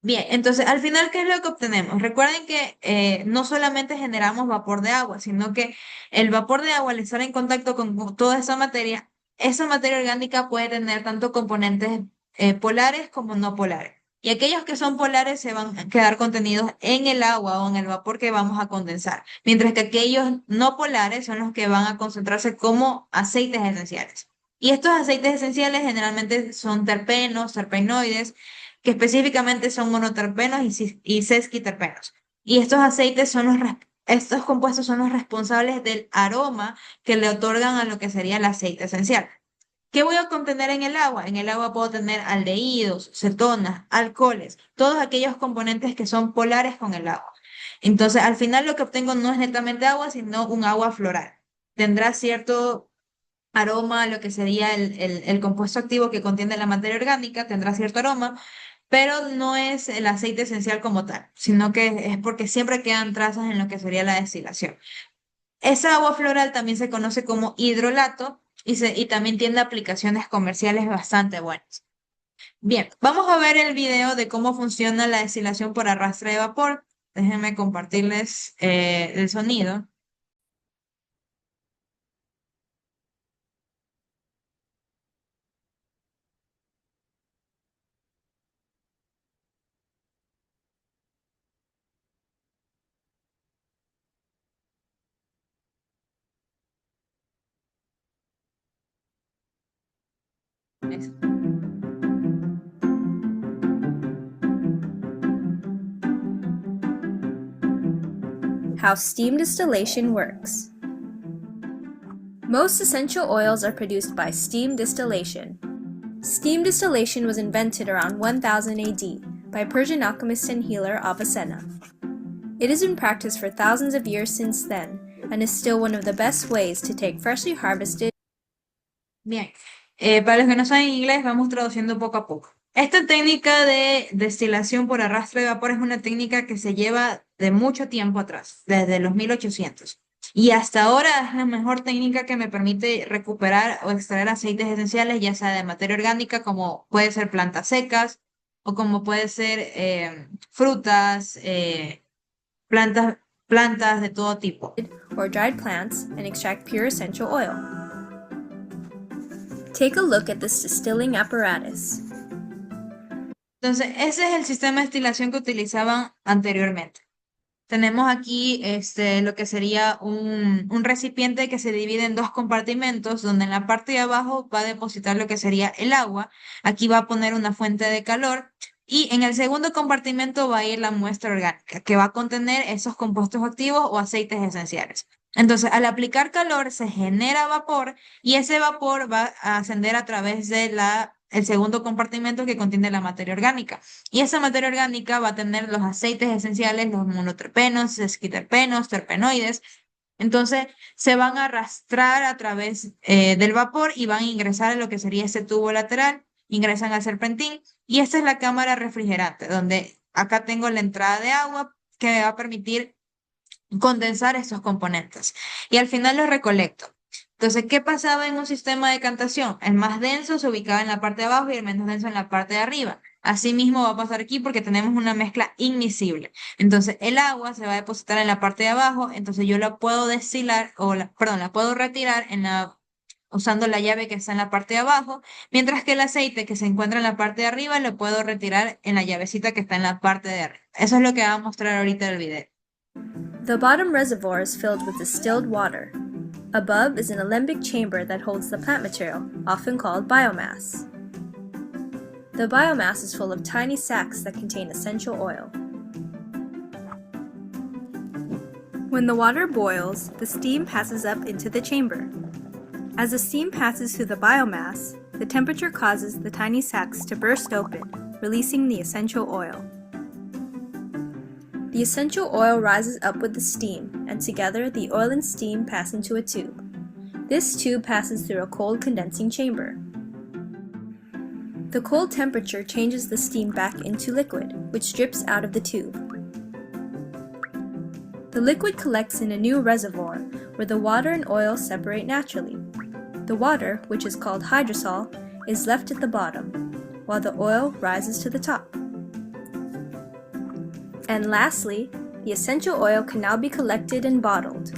Bien, entonces al final, ¿qué es lo que obtenemos? Recuerden que no solamente generamos vapor de agua, sino que el vapor de agua al estar en contacto con toda esa materia orgánica puede tener tanto componentes polares como no polares. Y aquellos que son polares se van a quedar contenidos en el agua o en el vapor que vamos a condensar, mientras que aquellos no polares son los que van a concentrarse como aceites esenciales. Y estos aceites esenciales generalmente son terpenos, terpenoides, que específicamente son monoterpenos y sesquiterpenos. Y estos compuestos son los responsables del aroma que le otorgan a lo que sería el aceite esencial. ¿Qué voy a contener en el agua? En el agua puedo tener aldehídos, cetonas, alcoholes, todos aquellos componentes que son polares con el agua. Entonces, al final lo que obtengo no es netamente agua, sino un agua floral. tendrá cierto aroma, lo que sería el compuesto activo que contiene la materia orgánica, tendrá cierto aroma, pero no es el aceite esencial como tal, sino que es porque siempre quedan trazas en lo que sería la destilación. Esa agua floral también se conoce como hidrolato y también tiene aplicaciones comerciales bastante buenas. Bien, vamos a ver el video de cómo funciona la destilación por arrastre de vapor. Déjenme compartirles el sonido. Eso. How steam distillation works. Most essential oils are produced by steam distillation. Steam distillation was invented around 1000 AD by Persian alchemist and healer Avicenna. It has been practiced for thousands of years since then and is still one of the best ways to take freshly harvested. Bien, para los que no saben inglés, vamos traduciendo poco a poco. Esta técnica de destilación por arrastre de vapor es una técnica que se lleva de mucho tiempo atrás, desde los 1800. Y hasta ahora es la mejor técnica que me permite recuperar o extraer aceites esenciales, ya sea de materia orgánica, como puede ser plantas secas, o como puede ser frutas, plantas de todo tipo. Or dried plants and extract pure essential oil. Take a look at this distilling apparatus. Entonces, ese es el sistema de destilación que utilizaban anteriormente. Tenemos aquí lo que sería un recipiente que se divide en dos compartimentos, donde en la parte de abajo va a depositar lo que sería el agua. Aquí va a poner una fuente de calor. Y en el segundo compartimento va a ir la muestra orgánica, que va a contener esos compuestos activos o aceites esenciales. Entonces, al aplicar calor se genera vapor y ese vapor va a ascender a través de el segundo compartimento que contiene la materia orgánica. Y esa materia orgánica va a tener los aceites esenciales, los monoterpenos, esquiterpenos, terpenoides. Entonces, se van a arrastrar a través del vapor y van a ingresar a lo que sería ese tubo lateral, ingresan al serpentín y esta es la cámara refrigerante, donde acá tengo la entrada de agua que me va a permitir condensar estos componentes. Y al final los recolecto. Entonces, ¿qué pasaba en un sistema de decantación? El más denso se ubicaba en la parte de abajo y el menos denso en la parte de arriba. Asimismo va a pasar aquí porque tenemos una mezcla inmiscible. Entonces, el agua se va a depositar en la parte de abajo, entonces yo la puedo destilar, perdón, la puedo retirar usando la llave que está en la parte de abajo, mientras que el aceite que se encuentra en la parte de arriba lo puedo retirar en la llavecita que está en la parte de arriba. Eso es lo que va a mostrar ahorita el video. The bottom reservoir is filled with distilled water. Above is an alembic chamber that holds the plant material, often called biomass. The biomass is full of tiny sacs that contain essential oil. When the water boils, the steam passes up into the chamber. As the steam passes through the biomass, the temperature causes the tiny sacs to burst open, releasing the essential oil. The essential oil rises up with the steam, and together the oil and steam pass into a tube. This tube passes through a cold condensing chamber. The cold temperature changes the steam back into liquid, which drips out of the tube. The liquid collects in a new reservoir where the water and oil separate naturally. The water, which is called hydrosol, is left at the bottom, while the oil rises to the top. And lastly, the essential oil can now be collected and bottled.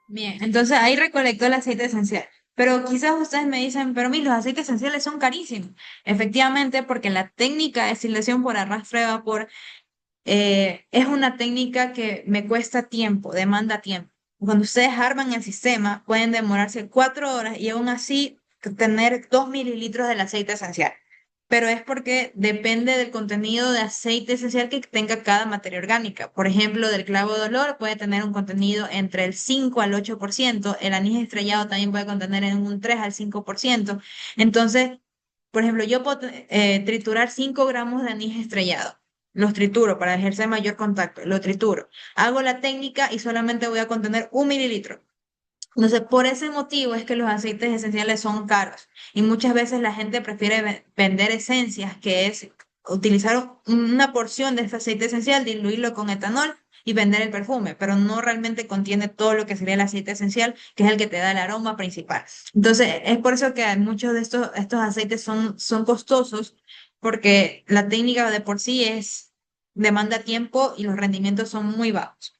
Bien, entonces ahí recolectó el aceite esencial. Pero quizás ustedes me dicen, pero los aceites esenciales son carísimos. Efectivamente, porque la técnica de destilación por arrastre de vapor es una técnica que me cuesta tiempo, demanda tiempo. Cuando ustedes arman el sistema, pueden demorarse 4 horas y aún así tener 2 mililitros del aceite esencial. Pero es porque depende del contenido de aceite esencial que tenga cada materia orgánica. Por ejemplo, del clavo de olor puede tener un contenido entre el 5 al 8%, el anís estrellado también puede contener en un 3 al 5%. Entonces, por ejemplo, yo puedo triturar 5 gramos de anís estrellado. los trituro para ejercer mayor contacto, lo trituro. Hago la técnica y solamente voy a contener 1 mililitro. Entonces, por ese motivo es que los aceites esenciales son caros y muchas veces la gente prefiere vender esencias, que es utilizar una porción de este aceite esencial, diluirlo con etanol y vender el perfume, pero no realmente contiene todo lo que sería el aceite esencial, que es el que te da el aroma principal. Entonces, es por eso que muchos de estos aceites son costosos, porque la técnica de por sí demanda tiempo y los rendimientos son muy bajos.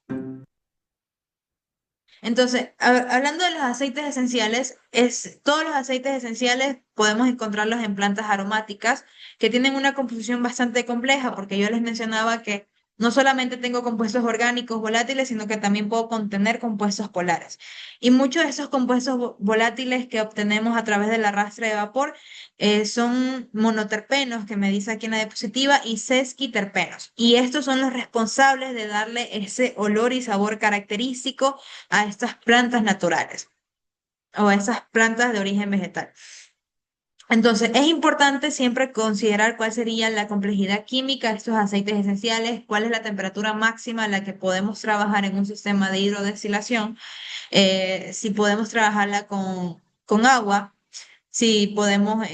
Entonces, hablando de los aceites esenciales, todos los aceites esenciales podemos encontrarlos en plantas aromáticas que tienen una composición bastante compleja, porque yo les mencionaba que no solamente tengo compuestos orgánicos volátiles, sino que también puedo contener compuestos polares. Y muchos de esos compuestos volátiles que obtenemos a través del arrastre de vapor son monoterpenos, que me dice aquí en la diapositiva, y sesquiterpenos. Y estos son los responsables de darle ese olor y sabor característico a estas plantas naturales o a esas plantas de origen vegetal. Entonces, es importante siempre considerar cuál sería la complejidad química de estos aceites esenciales, cuál es la temperatura máxima a la que podemos trabajar en un sistema de hidrodestilación, si podemos trabajarla con agua, si podemos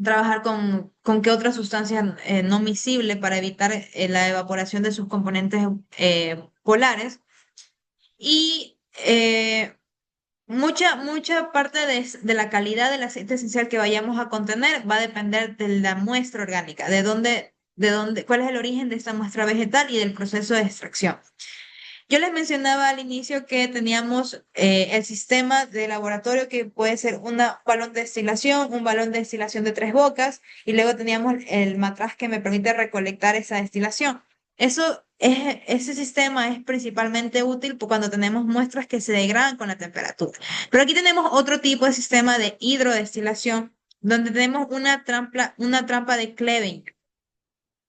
trabajar con qué otra sustancia no miscible para evitar la evaporación de sus componentes polares. Y mucha parte de la calidad del aceite esencial que vayamos a contener va a depender de la muestra orgánica, cuál es el origen de esta muestra vegetal y del proceso de extracción. Yo les mencionaba al inicio que teníamos el sistema de laboratorio, que puede ser un balón de destilación, un balón de destilación de 3 bocas, y luego teníamos el matraz que me permite recolectar esa destilación. Ese sistema es principalmente útil cuando tenemos muestras que se degradan con la temperatura. Pero aquí tenemos otro tipo de sistema de hidrodestilación, donde tenemos una trampa de Clevenger.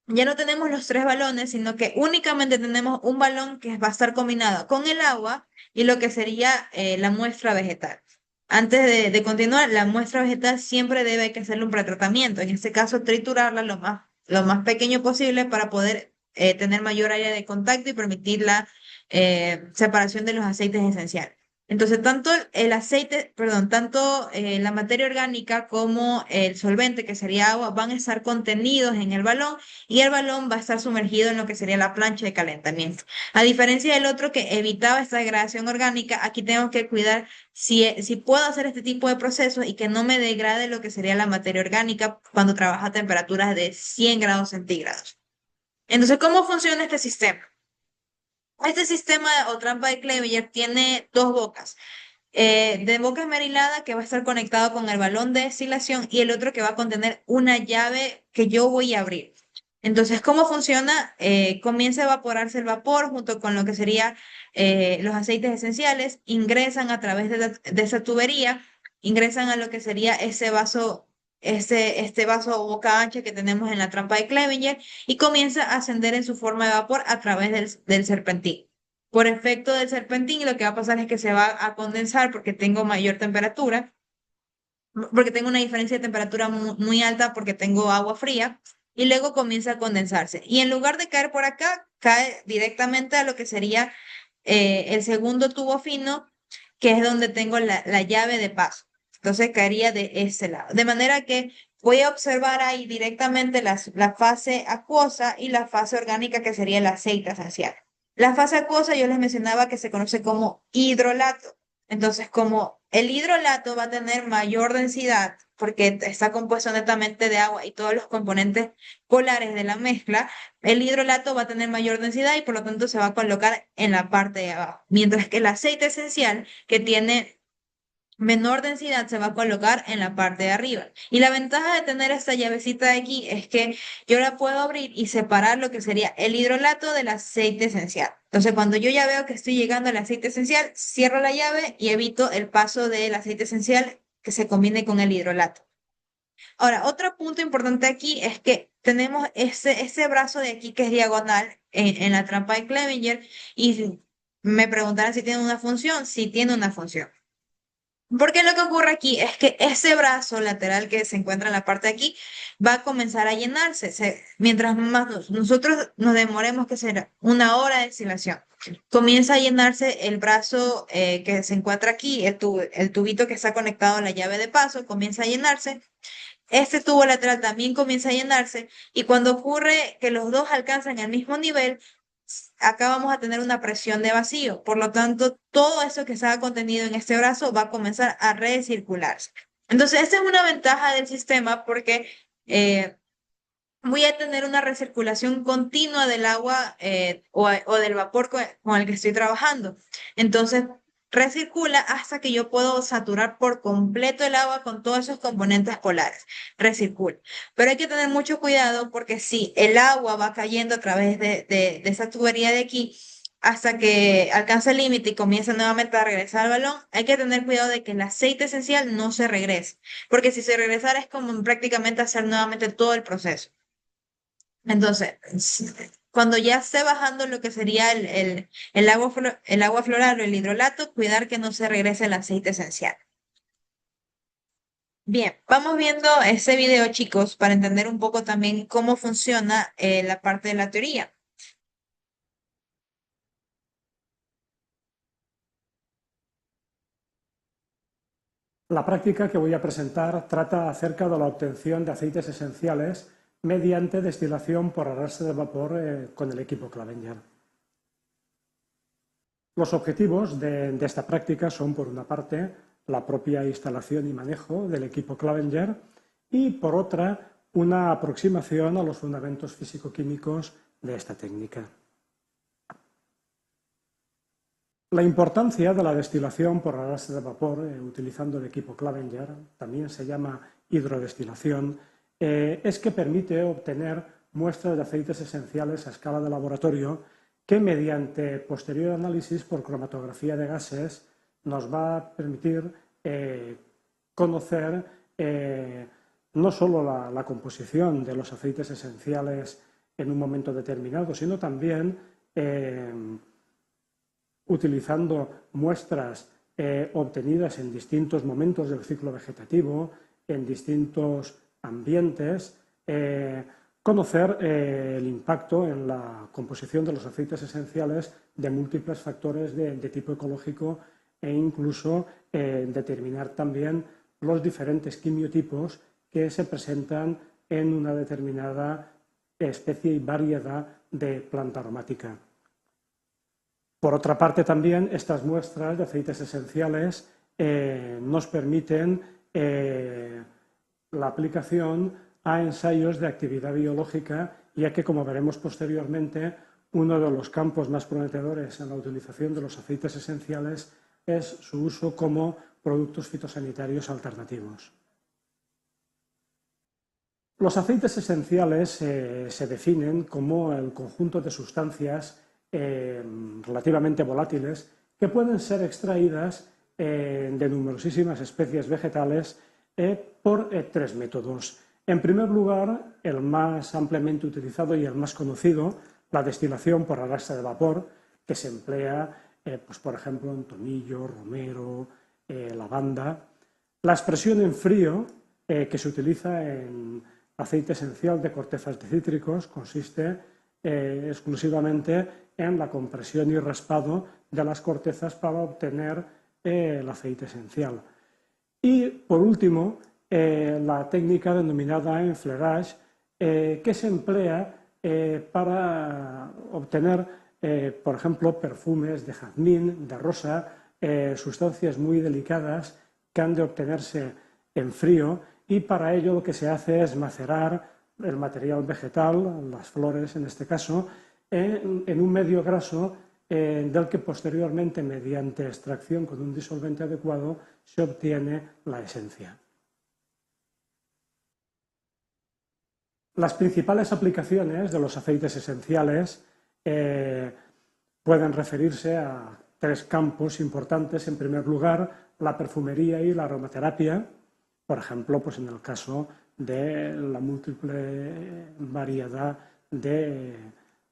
Ya no tenemos los 3 balones, sino que únicamente tenemos un balón que va a estar combinado con el agua y lo que sería la muestra vegetal. Antes de continuar, la muestra vegetal siempre debe que hacerle un pretratamiento, en este caso triturarla lo más pequeño posible para poder tener mayor área de contacto y permitir la separación de los aceites esenciales. Entonces, tanto el aceite, perdón, tanto la materia orgánica como el solvente, que sería agua, van a estar contenidos en el balón y el balón va a estar sumergido en lo que sería la plancha de calentamiento. A diferencia del otro que evitaba esta degradación orgánica, aquí tengo que cuidar si puedo hacer este tipo de procesos y que no me degrade lo que sería la materia orgánica cuando trabaja a temperaturas de 100 grados centígrados. Entonces, ¿cómo funciona este sistema? Este sistema o trampa de Clevenger tiene 2 bocas. De boca esmerilada, que va a estar conectado con el balón de destilación, y el otro que va a contener una llave que yo voy a abrir. Entonces, ¿cómo funciona? Comienza a evaporarse el vapor junto con lo que serían los aceites esenciales, ingresan a través de esa tubería, ingresan a lo que sería ese vaso, este vaso boca ancha que tenemos en la trampa de Clevenger, y comienza a ascender en su forma de vapor a través del serpentín. Por efecto del serpentín, lo que va a pasar es que se va a condensar porque tengo mayor temperatura, porque tengo una diferencia de temperatura muy alta, porque tengo agua fría, y luego comienza a condensarse. Y en lugar de caer por acá, cae directamente a lo que sería el segundo tubo fino, que es donde tengo la llave de paso. Entonces caería de ese lado. De manera que voy a observar ahí directamente la fase acuosa y la fase orgánica, que sería el aceite esencial. La fase acuosa yo les mencionaba que se conoce como hidrolato. Entonces, como el hidrolato va a tener mayor densidad, porque está compuesto netamente de agua y todos los componentes polares de la mezcla, el hidrolato va a tener mayor densidad y por lo tanto se va a colocar en la parte de abajo. Mientras que el aceite esencial, que tiene menor densidad, se va a colocar en la parte de arriba. Y la ventaja de tener esta llavecita de aquí es que yo la puedo abrir y separar lo que sería el hidrolato del aceite esencial. Entonces, cuando yo ya veo que estoy llegando al aceite esencial, cierro la llave y evito el paso del aceite esencial que se combine con el hidrolato. Ahora, otro punto importante aquí es que tenemos ese brazo de aquí que es diagonal en la trampa de Clevenger, y me preguntarán si tiene una función. Sí tiene una función. Porque lo que ocurre aquí es que ese brazo lateral que se encuentra en la parte de aquí va a comenzar a llenarse. Mientras más nosotros nos demoremos, que será 1 hora de destilación, comienza a llenarse el brazo que se encuentra aquí, el tubito que está conectado a la llave de paso, comienza a llenarse. Este tubo lateral también comienza a llenarse y cuando ocurre que los dos alcanzan el mismo nivel, acá vamos a tener una presión de vacío. Por lo tanto, todo eso que estaba contenido en este brazo va a comenzar a recircularse. Entonces, esta es una ventaja del sistema porque eh, voy a tener una recirculación continua del agua o del vapor con el que estoy trabajando. Entonces, recircula hasta que yo puedo saturar por completo el agua con todos esos componentes polares. Recircula. Pero hay que tener mucho cuidado porque si el agua va cayendo a través de esa tubería de aquí hasta que alcanza el límite y comienza nuevamente a regresar al balón, hay que tener cuidado de que el aceite esencial no se regrese, porque si se regresara es como prácticamente hacer nuevamente todo el proceso. Entonces, cuando ya esté bajando lo que sería el agua floral o el hidrolato, cuidar que no se regrese el aceite esencial. Bien, vamos viendo ese video, chicos, para entender un poco también cómo funciona la parte de la teoría. La práctica que voy a presentar trata acerca de la obtención de aceites esenciales mediante destilación por arrastre de vapor con el equipo Clevenger. Los objetivos de esta práctica son, por una parte, la propia instalación y manejo del equipo Clevenger y, por otra, una aproximación a los fundamentos físico-químicos de esta técnica. La importancia de la destilación por arrastre de vapor utilizando el equipo Clevenger, también se llama hidrodestilación, es que permite obtener muestras de aceites esenciales a escala de laboratorio que mediante posterior análisis por cromatografía de gases nos va a permitir conocer no solo la composición de los aceites esenciales en un momento determinado, sino también utilizando muestras obtenidas en distintos momentos del ciclo vegetativo, en distintos ambientes, conocer el impacto en la composición de los aceites esenciales de múltiples factores de tipo ecológico e incluso determinar también los diferentes quimiotipos que se presentan en una determinada especie y variedad de planta aromática. Por otra parte, también estas muestras de aceites esenciales nos permiten la aplicación a ensayos de actividad biológica, ya que, como veremos posteriormente, uno de los campos más prometedores en la utilización de los aceites esenciales es su uso como productos fitosanitarios alternativos. Los aceites esenciales se definen como el conjunto de sustancias relativamente volátiles que pueden ser extraídas de numerosísimas especies vegetales por 3 métodos. En primer lugar, el más ampliamente utilizado y el más conocido, la destilación por arrastre de vapor, que se emplea, pues, por ejemplo, en tomillo, romero, lavanda. La expresión en frío, que se utiliza en aceite esencial de cortezas de cítricos, consiste exclusivamente en la compresión y raspado de las cortezas para obtener el aceite esencial. Y, por último, la técnica denominada enfleurage, que se emplea para obtener, por ejemplo, perfumes de jazmín, de rosa, sustancias muy delicadas que han de obtenerse en frío, y para ello lo que se hace es macerar el material vegetal, las flores en este caso, en un medio graso del que posteriormente, mediante extracción con un disolvente adecuado, se obtiene la esencia. Las principales aplicaciones de los aceites esenciales pueden referirse a 3 campos importantes. En primer lugar, la perfumería y la aromaterapia, por ejemplo, pues en el caso de la múltiple variedad de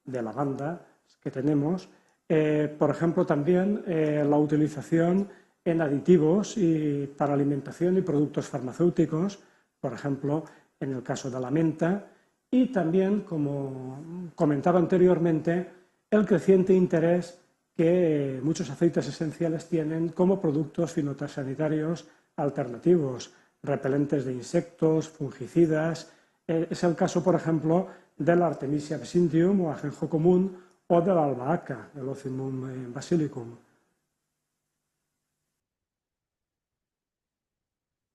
lavanda que tenemos. Por ejemplo, también la utilización en aditivos y para alimentación y productos farmacéuticos, por ejemplo, en el caso de la menta, y también, como comentaba anteriormente, el creciente interés que muchos aceites esenciales tienen como productos fitosanitarios alternativos, repelentes de insectos, fungicidas. Es el caso, por ejemplo, de la Artemisia absinthium o ajenjo común o de la albahaca, el Ocimum basilicum.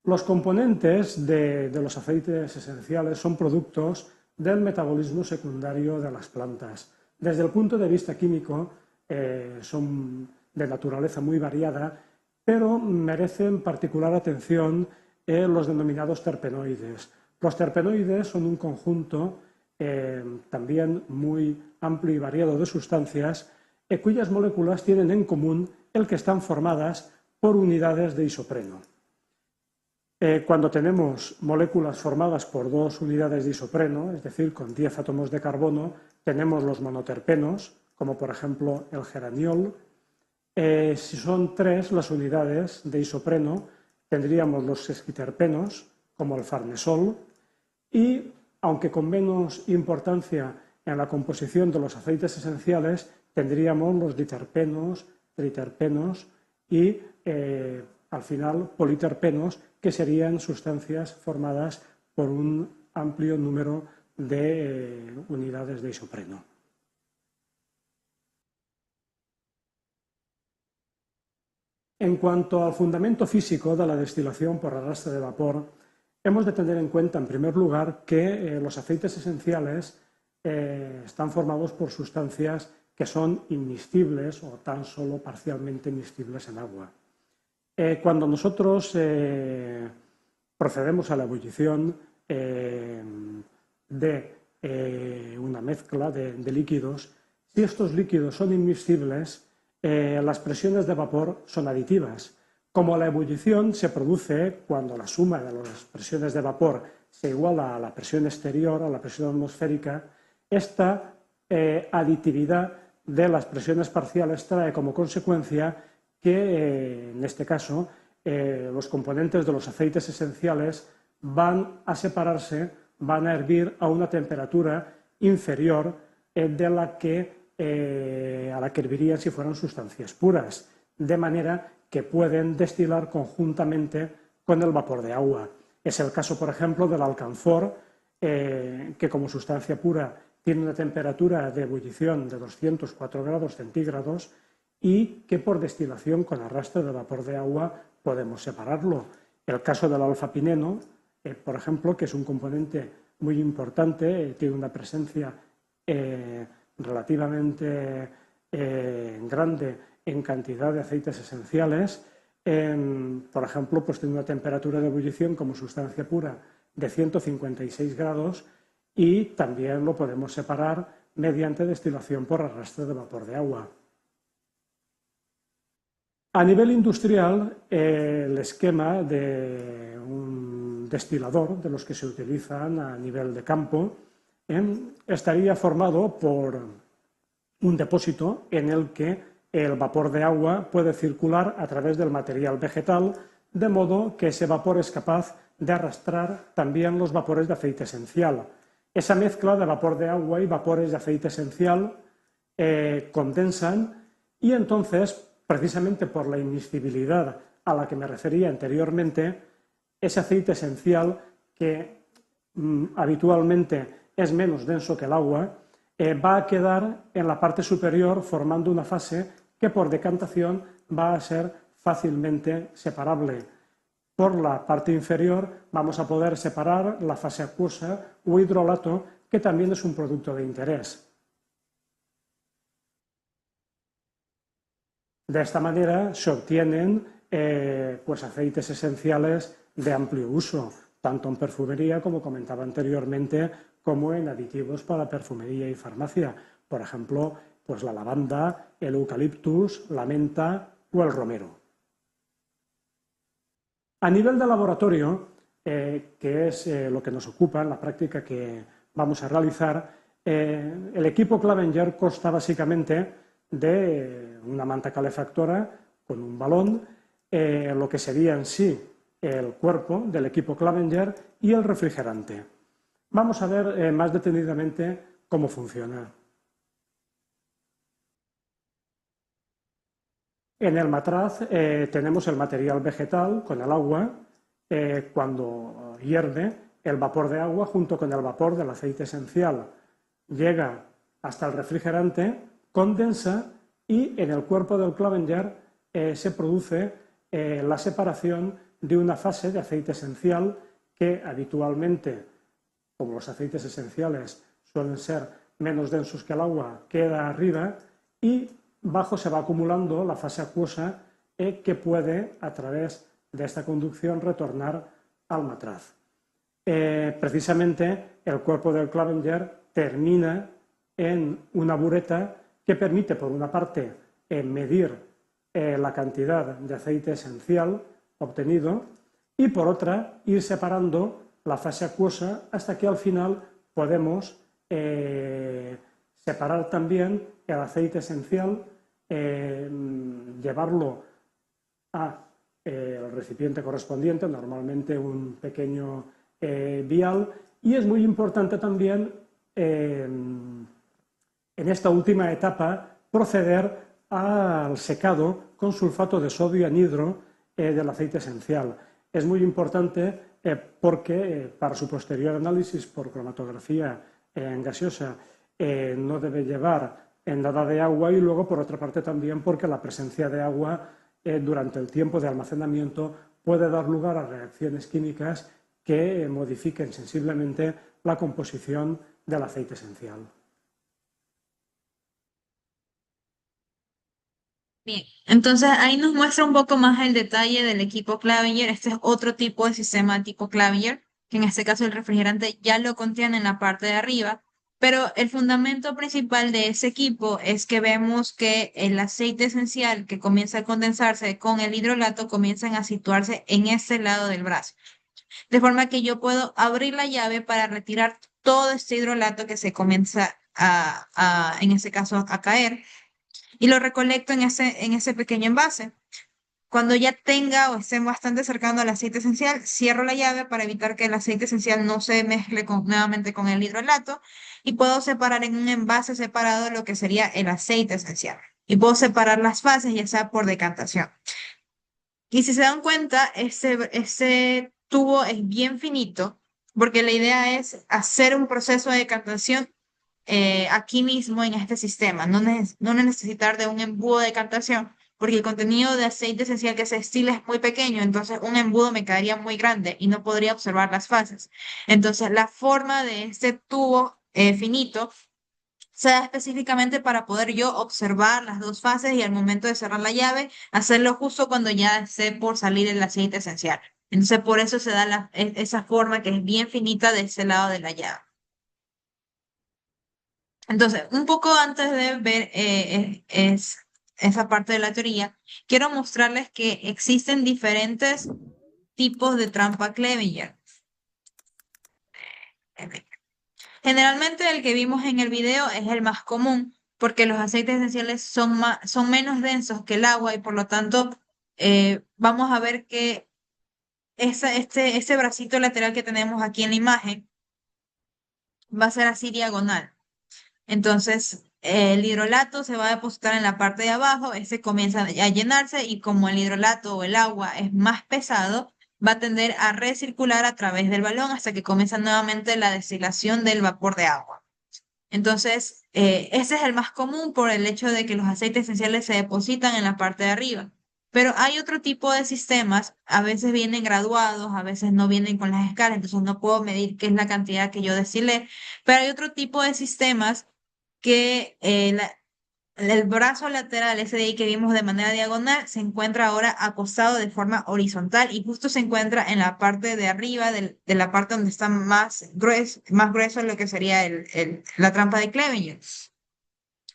Los componentes de los aceites esenciales son productos del metabolismo secundario de las plantas. Desde el punto de vista químico, son de naturaleza muy variada, pero merecen particular atención los denominados terpenoides. Los terpenoides son un conjunto también muy amplio y variado de sustancias cuyas moléculas tienen en común el que están formadas por unidades de isopreno. Cuando tenemos moléculas formadas por 2 unidades de isopreno, es decir, con 10 átomos de carbono, tenemos los monoterpenos, como por ejemplo el geraniol. Si son 3 las unidades de isopreno, tendríamos los sesquiterpenos, como el farnesol, y aunque con menos importancia en la composición de los aceites esenciales, tendríamos los diterpenos, triterpenos y al final politerpenos, que serían sustancias formadas por un amplio número de unidades de isopreno. En cuanto al fundamento físico de la destilación por arrastre de vapor, hemos de tener en cuenta, en primer lugar, que los aceites esenciales están formados por sustancias que son inmiscibles o tan solo parcialmente miscibles en agua. Cuando nosotros procedemos a la ebullición de una mezcla de líquidos, si estos líquidos son inmiscibles, las presiones de vapor son aditivas. Como la ebullición se produce cuando la suma de las presiones de vapor se iguala a la presión exterior, a la presión atmosférica, esta aditividad de las presiones parciales trae como consecuencia que, en este caso, los componentes de los aceites esenciales van a separarse, van a hervir a una temperatura inferior a la que hervirían si fueran sustancias puras, de manera que pueden destilar conjuntamente con el vapor de agua. Es el caso, por ejemplo, del alcanfor, que como sustancia pura tiene una temperatura de ebullición de 204 grados centígrados y que por destilación con arrastre de vapor de agua podemos separarlo. El caso del alfa-pineno, por ejemplo, que es un componente muy importante, tiene una presencia relativamente grande en cantidad de aceites esenciales, por ejemplo, pues tiene una temperatura de ebullición como sustancia pura de 156 grados y también lo podemos separar mediante destilación por arrastre de vapor de agua. A nivel industrial, el esquema de un destilador, de los que se utilizan a nivel de campo, estaría formado por un depósito en el que el vapor de agua puede circular a través del material vegetal, de modo que ese vapor es capaz de arrastrar también los vapores de aceite esencial. Esa mezcla de vapor de agua y vapores de aceite esencial condensan y entonces, precisamente por la inmiscibilidad a la que me refería anteriormente, ese aceite esencial que habitualmente es menos denso que el agua, va a quedar en la parte superior formando una fase que por decantación va a ser fácilmente separable. Por la parte inferior vamos a poder separar la fase acuosa o hidrolato, que también es un producto de interés. De esta manera se obtienen pues aceites esenciales de amplio uso, tanto en perfumería, como comentaba anteriormente, como en aditivos para perfumería y farmacia. Por ejemplo, pues la lavanda, el eucaliptus, la menta o el romero. A nivel de laboratorio, que es lo que nos ocupa en la práctica que vamos a realizar, el equipo Clavenger consta básicamente de una manta calefactora con un balón lo que sería en sí el cuerpo del equipo Clevenger y el refrigerante. Vamos a ver más detenidamente cómo funciona. En el matraz tenemos el material vegetal con el agua. Cuando hierve, el vapor de agua junto con el vapor del aceite esencial llega hasta el refrigerante, condensa y en el cuerpo del Clevenger se produce la separación de una fase de aceite esencial que habitualmente, como los aceites esenciales suelen ser menos densos que el agua, queda arriba y bajo se va acumulando la fase acuosa que puede, a través de esta conducción, retornar al matraz. Precisamente el cuerpo del Clevenger termina en una bureta que permite, por una parte, medir la cantidad de aceite esencial obtenido y, por otra, ir separando la fase acuosa hasta que al final podemos separar también el aceite esencial, llevarlo a el recipiente correspondiente, normalmente un pequeño vial, y es muy importante también en esta última etapa proceder al secado con sulfato de sodio y anhidro del aceite esencial. Es muy importante porque para su posterior análisis por cromatografía gaseosa no debe llevar nada de agua y luego por otra parte también porque la presencia de agua durante el tiempo de almacenamiento puede dar lugar a reacciones químicas que modifiquen sensiblemente la composición del aceite esencial. Bien, entonces ahí nos muestra un poco más el detalle del equipo Clevenger. Este es otro tipo de sistema tipo Clevenger, que en este caso el refrigerante ya lo contiene en la parte de arriba, pero el fundamento principal de ese equipo es que vemos que el aceite esencial que comienza a condensarse con el hidrolato comienzan a situarse en este lado del brazo, de forma que yo puedo abrir la llave para retirar todo este hidrolato que se comienza en este caso, a caer y lo recolecto en ese pequeño envase. Cuando ya tenga o esté bastante cercano al aceite esencial, cierro la llave para evitar que el aceite esencial no se mezcle nuevamente con el hidrolato y puedo separar en un envase separado lo que sería el aceite esencial. Y puedo separar las fases, ya sea por decantación. Y si se dan cuenta, ese tubo es bien finito, porque la idea es hacer un proceso de decantación aquí mismo en este sistema, no necesitar de un embudo de decantación, porque el contenido de aceite esencial que se destila es muy pequeño, entonces un embudo me quedaría muy grande y no podría observar las fases. Entonces, la forma de este tubo finito se da específicamente para poder yo observar las dos fases y al momento de cerrar la llave, hacerlo justo cuando ya esté por salir el aceite esencial. Entonces, por eso se da esa forma que es bien finita de ese lado de la llave. Entonces, un poco antes de ver esa parte de la teoría, quiero mostrarles que existen diferentes tipos de trampa Clevenger. Generalmente el que vimos en el video es el más común porque los aceites esenciales son menos densos que el agua y por lo tanto vamos a ver que este bracito lateral que tenemos aquí en la imagen va a ser así diagonal. Entonces, el hidrolato se va a depositar en la parte de abajo, este comienza a llenarse y como el hidrolato o el agua es más pesado, va a tender a recircular a través del balón hasta que comienza nuevamente la destilación del vapor de agua. Entonces, ese es el más común por el hecho de que los aceites esenciales se depositan en la parte de arriba. Pero hay otro tipo de sistemas, a veces vienen graduados, a veces no vienen con las escalas, entonces no puedo medir qué es la cantidad que yo destilé, pero hay otro tipo de sistemas que el brazo lateral, ese de ahí que vimos de manera diagonal, se encuentra ahora acostado de forma horizontal y justo se encuentra en la parte de arriba de la parte donde está más grueso lo que sería la trampa de Clevenger.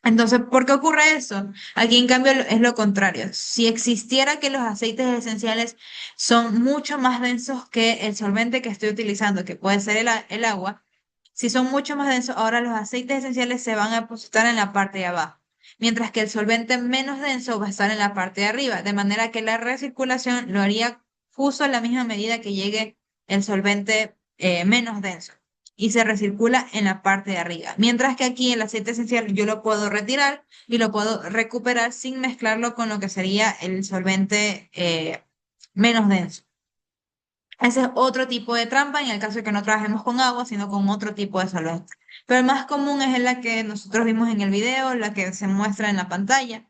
Entonces, ¿por qué ocurre eso? Aquí, en cambio, es lo contrario. Si existiera que los aceites esenciales son mucho más densos que el solvente que estoy utilizando, que puede ser el agua, si son mucho más densos, ahora los aceites esenciales se van a depositar en la parte de abajo. mientras que el solvente menos denso va a estar en la parte de arriba, de manera que la recirculación lo haría justo a la misma medida que llegue el solvente menos denso y se recircula en la parte de arriba. Mientras que aquí el aceite esencial yo lo puedo retirar y lo puedo recuperar sin mezclarlo con lo que sería el solvente menos denso. Ese es otro tipo de trampa en el caso de que no trabajemos con agua, sino con otro tipo de solvente. Pero el más común es la que nosotros vimos en el video, la que se muestra en la pantalla.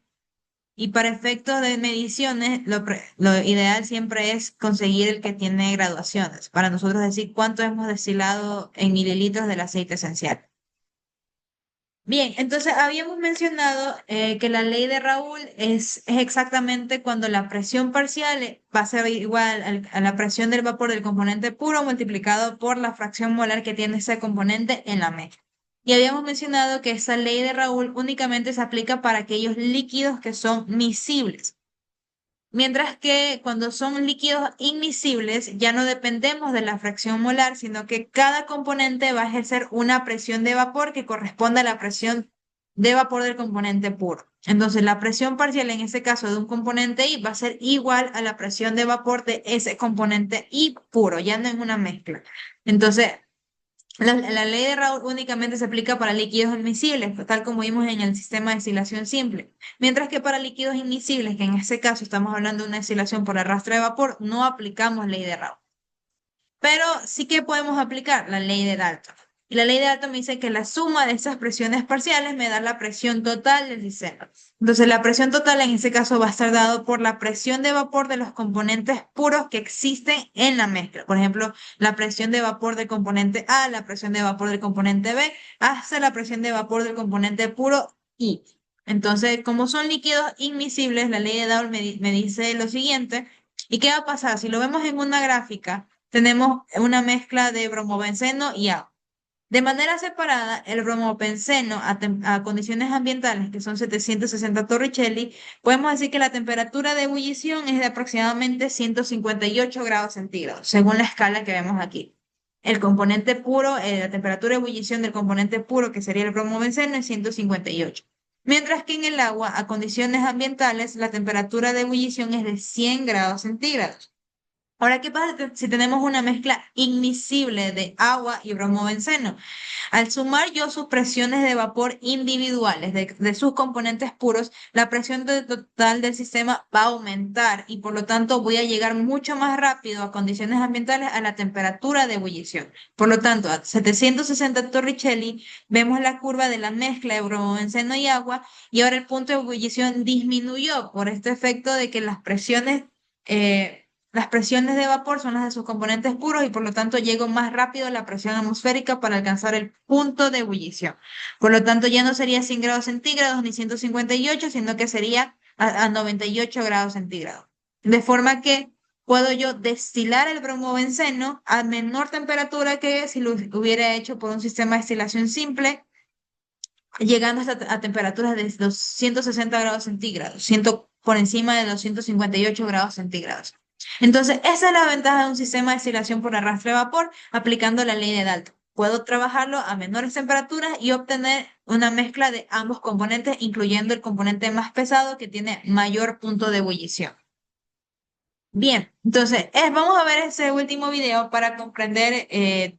Y para efectos de mediciones, lo ideal siempre es conseguir el que tiene graduaciones, para nosotros decir cuánto hemos destilado en mililitros del aceite esencial. Bien, entonces habíamos mencionado que la ley de Raoul es exactamente cuando la presión parcial va a ser igual a la presión del vapor del componente puro multiplicado por la fracción molar que tiene ese componente en la mezcla. Y habíamos mencionado que esa ley de Raoul únicamente se aplica para aquellos líquidos que son miscibles. Mientras que cuando son líquidos inmiscibles ya no dependemos de la fracción molar, sino que cada componente va a ejercer una presión de vapor que corresponde a la presión de vapor del componente puro. Entonces la presión parcial en este caso de un componente I va a ser igual a la presión de vapor de ese componente I puro, ya no en una mezcla. Entonces la ley de Raoult únicamente se aplica para líquidos admisibles, tal como vimos en el sistema de destilación simple, mientras que para líquidos inmiscibles, que en este caso estamos hablando de una destilación por arrastre de vapor, no aplicamos ley de Raoult. Pero sí que podemos aplicar la ley de Dalton. Y la ley de Dalton me dice que la suma de esas presiones parciales me da la presión total del sistema. Entonces, la presión total en este caso va a estar dado por la presión de vapor de los componentes puros que existen en la mezcla. Por ejemplo, la presión de vapor del componente A, la presión de vapor del componente B, hasta la presión de vapor del componente puro I. Entonces, como son líquidos inmiscibles, la ley de Dalton me dice lo siguiente. ¿Y qué va a pasar? Si lo vemos en una gráfica, tenemos una mezcla de bromobenceno y agua. De manera separada, el bromobenceno a condiciones ambientales, que son 760 torricelli, podemos decir que la temperatura de ebullición es de aproximadamente 158 grados centígrados, según la escala que vemos aquí. El componente puro, la temperatura de ebullición del componente puro, que sería el bromobenceno, es 158. Mientras que en el agua, a condiciones ambientales, la temperatura de ebullición es de 100 grados centígrados. Ahora, ¿qué pasa si tenemos una mezcla inmiscible de agua y bromobenceno? Al sumar yo sus presiones de vapor individuales de sus componentes puros, la presión total del sistema va a aumentar y por lo tanto voy a llegar mucho más rápido a condiciones ambientales a la temperatura de ebullición. Por lo tanto, a 760 torricelli vemos la curva de la mezcla de bromobenceno y agua y ahora el punto de ebullición disminuyó por este efecto de que las presiones de vapor son las de sus componentes puros y por lo tanto llego más rápido a la presión atmosférica para alcanzar el punto de ebullición. Por lo tanto, ya no sería 100 grados centígrados ni 158, sino que sería a 98 grados centígrados. De forma que puedo yo destilar el bromobenceno a menor temperatura que si lo hubiera hecho por un sistema de destilación simple, llegando hasta a temperaturas de 260 grados centígrados, por encima de 258 grados centígrados. Entonces, esa es la ventaja de un sistema de destilación por arrastre de vapor aplicando la ley de Dalton. Puedo trabajarlo a menores temperaturas y obtener una mezcla de ambos componentes, incluyendo el componente más pesado que tiene mayor punto de ebullición. Bien, entonces vamos a ver ese último video para comprender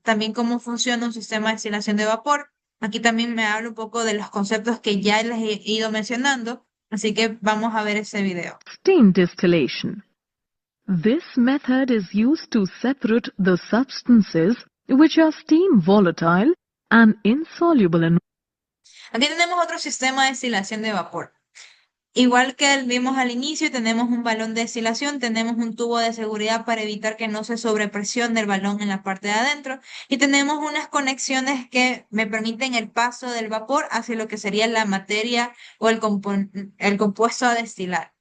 también cómo funciona un sistema de destilación de vapor. Aquí también me hablo un poco de los conceptos que ya les he ido mencionando, así que vamos a ver ese video. Steam distillation. This method is used to separate the substances which are steam volatile and insoluble in. Aquí tenemos otro sistema de destilación de vapor. Igual que vimos al inicio, tenemos un balón de destilación, tenemos un tubo de seguridad para evitar que no se sobrepresione el balón en la parte de adentro y tenemos unas conexiones que me permiten el paso del vapor hacia lo que sería la materia o el compuesto a destilar.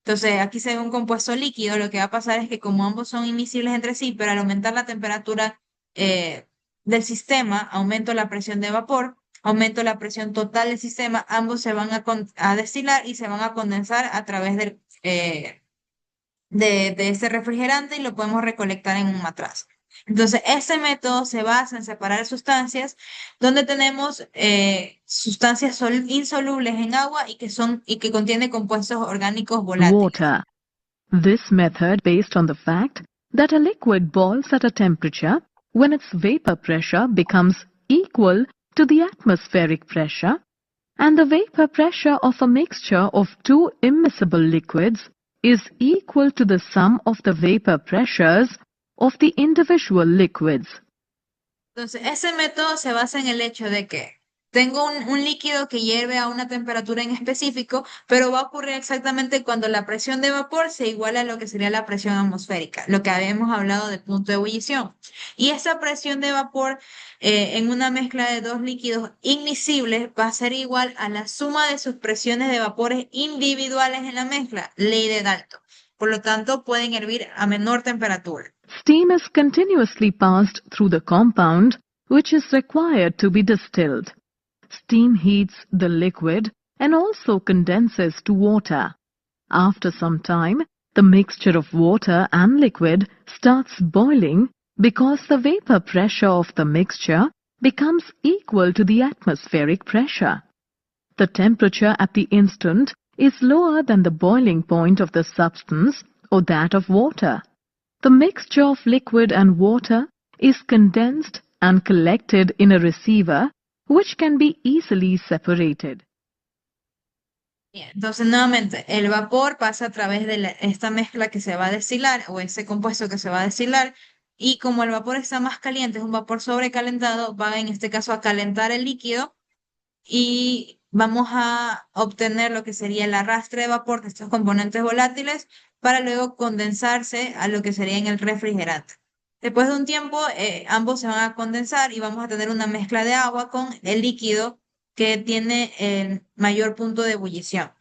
Entonces, aquí se ve un compuesto líquido, lo que va a pasar es que como ambos son inmiscibles entre sí, pero al aumentar la temperatura del sistema, aumento la presión de vapor, aumento la presión total del sistema, ambos se van a destilar y se van a condensar a través de este refrigerante y lo podemos recolectar en un matraz. Entonces, ese método se basa en separar sustancias donde tenemos sustancias insolubles en agua y que contiene compuestos orgánicos volátiles. Water. This method based on the fact that a liquid boils at a temperature when its vapor pressure becomes equal to the atmospheric pressure, and the vapor pressure of a mixture of two immiscible liquids is equal to the sum of the vapor pressures of the individual liquids. Entonces, ese método se basa en el hecho de que tengo un líquido que hierve a una temperatura en específico, pero va a ocurrir exactamente cuando la presión de vapor se iguala a lo que sería la presión atmosférica, lo que habíamos hablado del punto de ebullición. Y esa presión de vapor en una mezcla de dos líquidos inmiscibles va a ser igual a la suma de sus presiones de vapores individuales en la mezcla, ley de Dalton. Por lo tanto, pueden hervir a menor temperatura. Steam is continuously passed through the compound which is required to be distilled. Steam heats the liquid and also condenses to water. After some time, the mixture of water and liquid starts boiling because the vapor pressure of the mixture becomes equal to the atmospheric pressure. The temperature at the instant is lower than the boiling point of the substance or that of water. The mixture of liquid and water is condensed and collected in a receiver which can be easily separated. Bien, entonces nuevamente el vapor pasa a través de esta mezcla que se va a destilar o ese compuesto que se va a destilar y como el vapor está más caliente, es un vapor sobrecalentado, va en este caso a calentar el líquido y vamos a obtener lo que sería el arrastre de vapor de estos componentes volátiles para luego condensarse a lo que sería en el refrigerante. Después de un tiempo, ambos se van a condensar y vamos a tener una mezcla de agua con el líquido que tiene el mayor punto de ebullición.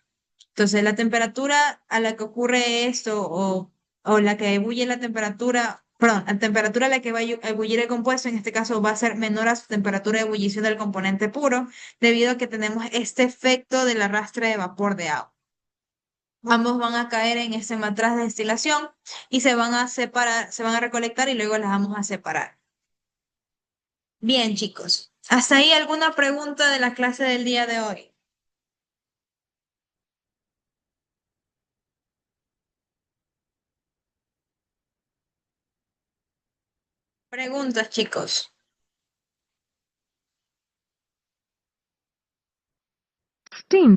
Entonces, la temperatura a la que ocurre esto o la que ebulle la temperatura, perdón, la temperatura a la que va a ebullir el compuesto, en este caso va a ser menor a su temperatura de ebullición del componente puro, debido a que tenemos este efecto del arrastre de vapor de agua. Ambos van a caer en ese matraz de destilación y se van a separar, se van a recolectar y luego las vamos a separar. Bien, chicos. ¿Hasta ahí alguna pregunta de la clase del día de hoy? Preguntas, chicos. Steam.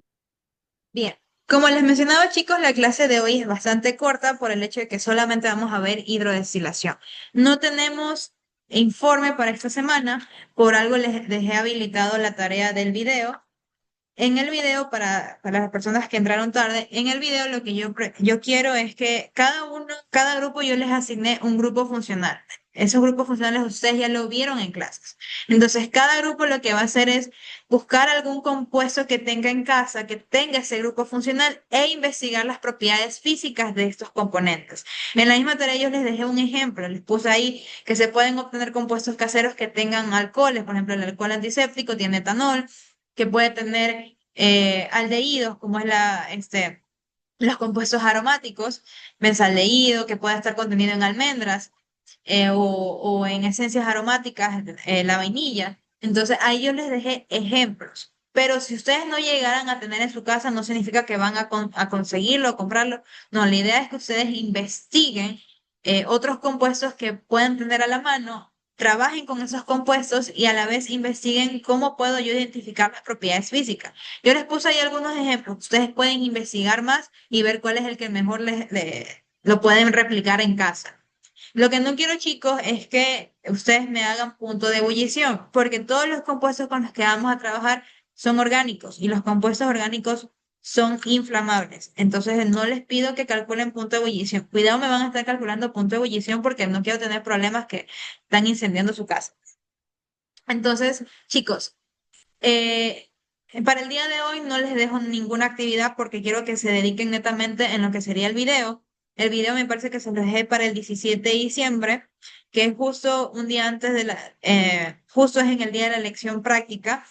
Bien. Como les mencionaba, chicos, la clase de hoy es bastante corta por el hecho de que solamente vamos a ver hidrodestilación. No tenemos informe para esta semana, por algo les dejé habilitado la tarea del video. En el video, para las personas que entraron tarde, en el video lo que yo quiero es que cada grupo yo les asigné un grupo funcional. Esos grupos funcionales ustedes ya lo vieron en clases. Entonces, cada grupo lo que va a hacer es buscar algún compuesto que tenga en casa, que tenga ese grupo funcional e investigar las propiedades físicas de estos componentes. En la misma tarea yo les dejé un ejemplo, les puse ahí que se pueden obtener compuestos caseros que tengan alcoholes, por ejemplo, el alcohol antiséptico tiene etanol, que puede tener aldehídos, como es los compuestos aromáticos, benzaldehído, que puede estar contenido en almendras, o en esencias aromáticas, la vainilla. Entonces, ahí yo les dejé ejemplos. Pero si ustedes no llegaran a tener en su casa, no significa que van a conseguirlo o comprarlo. No, la idea es que ustedes investiguen otros compuestos que puedan tener a la mano, trabajen con esos compuestos y a la vez investiguen cómo puedo yo identificar las propiedades físicas. Yo les puse ahí algunos ejemplos. Ustedes pueden investigar más y ver cuál es el que mejor lo pueden replicar en casa. Lo que no quiero, chicos, es que ustedes me hagan punto de ebullición, porque todos los compuestos con los que vamos a trabajar son orgánicos y los compuestos orgánicos son inflamables. Entonces, no les pido que calculen punto de ebullición. Cuidado, me van a estar calculando punto de ebullición porque no quiero tener problemas que están incendiando su casa. Entonces, chicos, para el día de hoy no les dejo ninguna actividad porque quiero que se dediquen netamente en lo que sería el video. El video me parece que se lo dejé para el 17 de diciembre, que es justo un día antes justo es en el día de la lección práctica.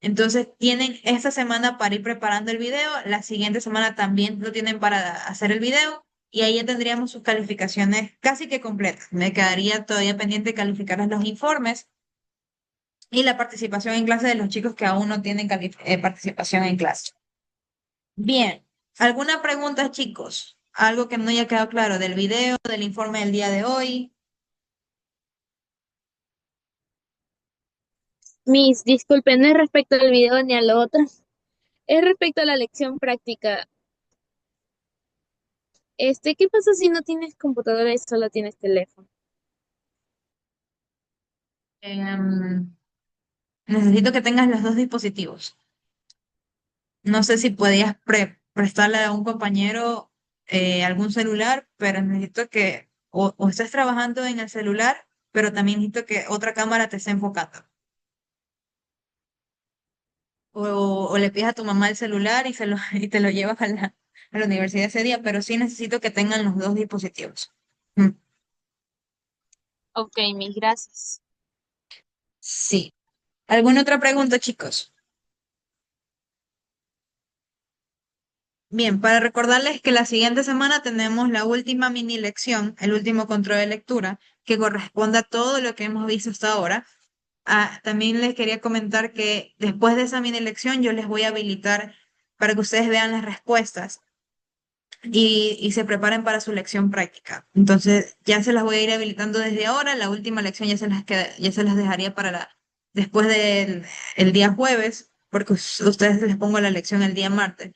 Entonces tienen esta semana para ir preparando el video, la siguiente semana también lo tienen para hacer el video y ahí ya tendríamos sus calificaciones casi que completas. Me quedaría todavía pendiente calificarles los informes y la participación en clase de los chicos que aún no tienen participación en clase. Bien, ¿alguna pregunta, chicos? Algo que no haya quedado claro del video, del informe del día de hoy. Miss, disculpen, no es respecto al video ni a lo otro, es respecto a la lección práctica. ¿Qué pasa si no tienes computadora y solo tienes teléfono? Em, Necesito que tengas los dos dispositivos. No sé si podías prestarle a un compañero algún celular, pero necesito que o estés trabajando en el celular, pero también necesito que otra cámara te esté enfocando. O le pides a tu mamá el celular y te lo llevas a la universidad ese día, pero sí necesito que tengan los dos dispositivos. Mm, Ok, Miss, gracias. sí. ¿Alguna otra pregunta, chicos? Bien, para recordarles que la siguiente semana tenemos la última mini lección, el último control de lectura, que corresponde a todo lo que hemos visto hasta ahora. También les quería comentar que después de esa mini lección yo les voy a habilitar para que ustedes vean las respuestas y se preparen para su lección práctica. Entonces ya se las voy a ir habilitando desde ahora. La última lección ya se las dejaría para después del el día jueves, porque ustedes les pongo la lección el día martes.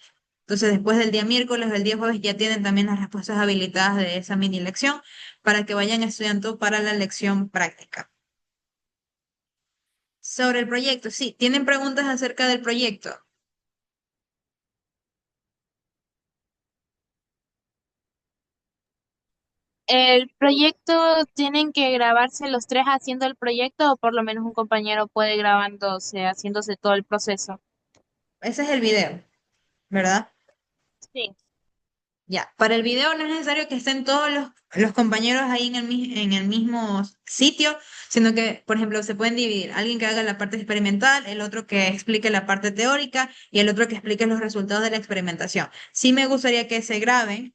Entonces después del día miércoles o el día jueves ya tienen también las respuestas habilitadas de esa mini lección para que vayan estudiando para la lección práctica. Sobre el proyecto, sí, ¿tienen preguntas acerca del proyecto? ¿El proyecto tienen que grabarse los tres haciendo el proyecto o por lo menos un compañero puede grabándose, haciéndose todo el proceso? Ese es el video, ¿verdad? Sí. Ya, para el video no es necesario que estén todos los compañeros ahí en el mismo sitio, sino que, por ejemplo, se pueden dividir. Alguien que haga la parte experimental, el otro que explique la parte teórica y el otro que explique los resultados de la experimentación. Sí me gustaría que se graben,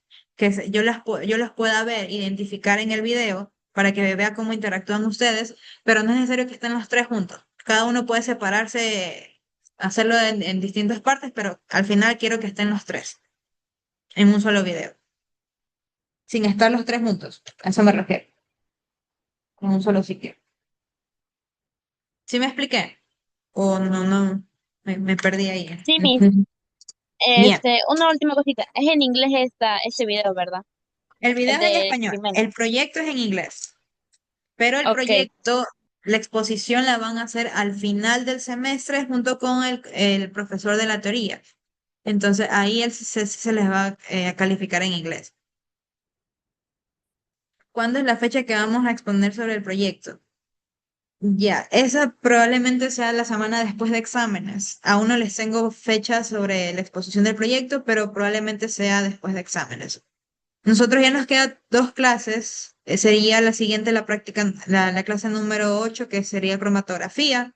yo las pueda ver, identificar en el video para que vea cómo interactúan ustedes, pero no es necesario que estén los tres juntos. Cada uno puede separarse, hacerlo en distintas partes, pero al final quiero que estén los tres en un solo video, sin estar los tres juntos. A eso me refiero, en un solo sitio. ¿Sí me expliqué? O no, me perdí ahí. Sí, Miss. Bien, Una última cosita. Es en inglés este video, ¿verdad? el video El es en de español, experimento. el proyecto es en inglés, pero el Ok, proyecto, la exposición la van a hacer al final del semestre junto con el profesor de la teoría. Entonces ahí se les va a calificar en inglés. ¿Cuándo es la fecha que vamos a exponer sobre el proyecto? Ya, esa probablemente sea la semana después de exámenes. Aún no les tengo fecha sobre la exposición del proyecto, pero probablemente sea después de exámenes. Nosotros ya nos quedan dos clases. Sería la siguiente, la práctica, la clase número 8 que sería cromatografía,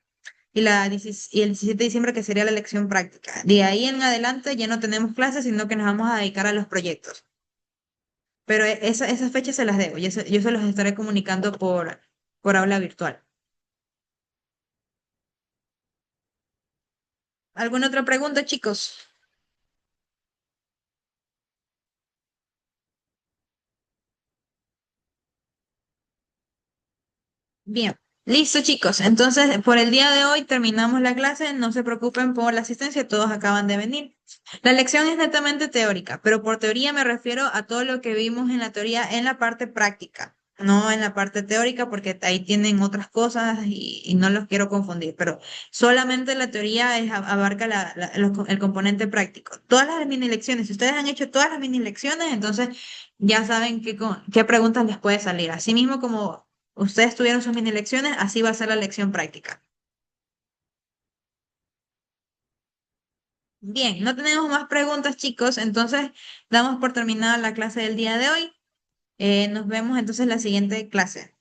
y el 17 de diciembre, que sería la lección práctica. De ahí en adelante ya no tenemos clases, sino que nos vamos a dedicar a los proyectos. Pero esas fechas se las debo. Yo se los estaré comunicando por aula virtual. ¿Alguna otra pregunta, chicos? Bien, listo, chicos. Entonces, por el día de hoy terminamos la clase. No se preocupen por la asistencia, todos acaban de venir. La lección es netamente teórica, pero por teoría me refiero a todo lo que vimos en la teoría en la parte práctica, no en la parte teórica, porque ahí tienen otras cosas y no los quiero confundir, pero solamente la teoría abarca el componente práctico. Todas las mini lecciones, si ustedes han hecho todas las mini lecciones, entonces ya saben qué preguntas les puede salir. Asimismo, como ustedes tuvieron sus mini lecciones, así va a ser la lección práctica. Bien, no tenemos más preguntas, chicos, entonces damos por terminada la clase del día de hoy. Nos vemos entonces en la siguiente clase.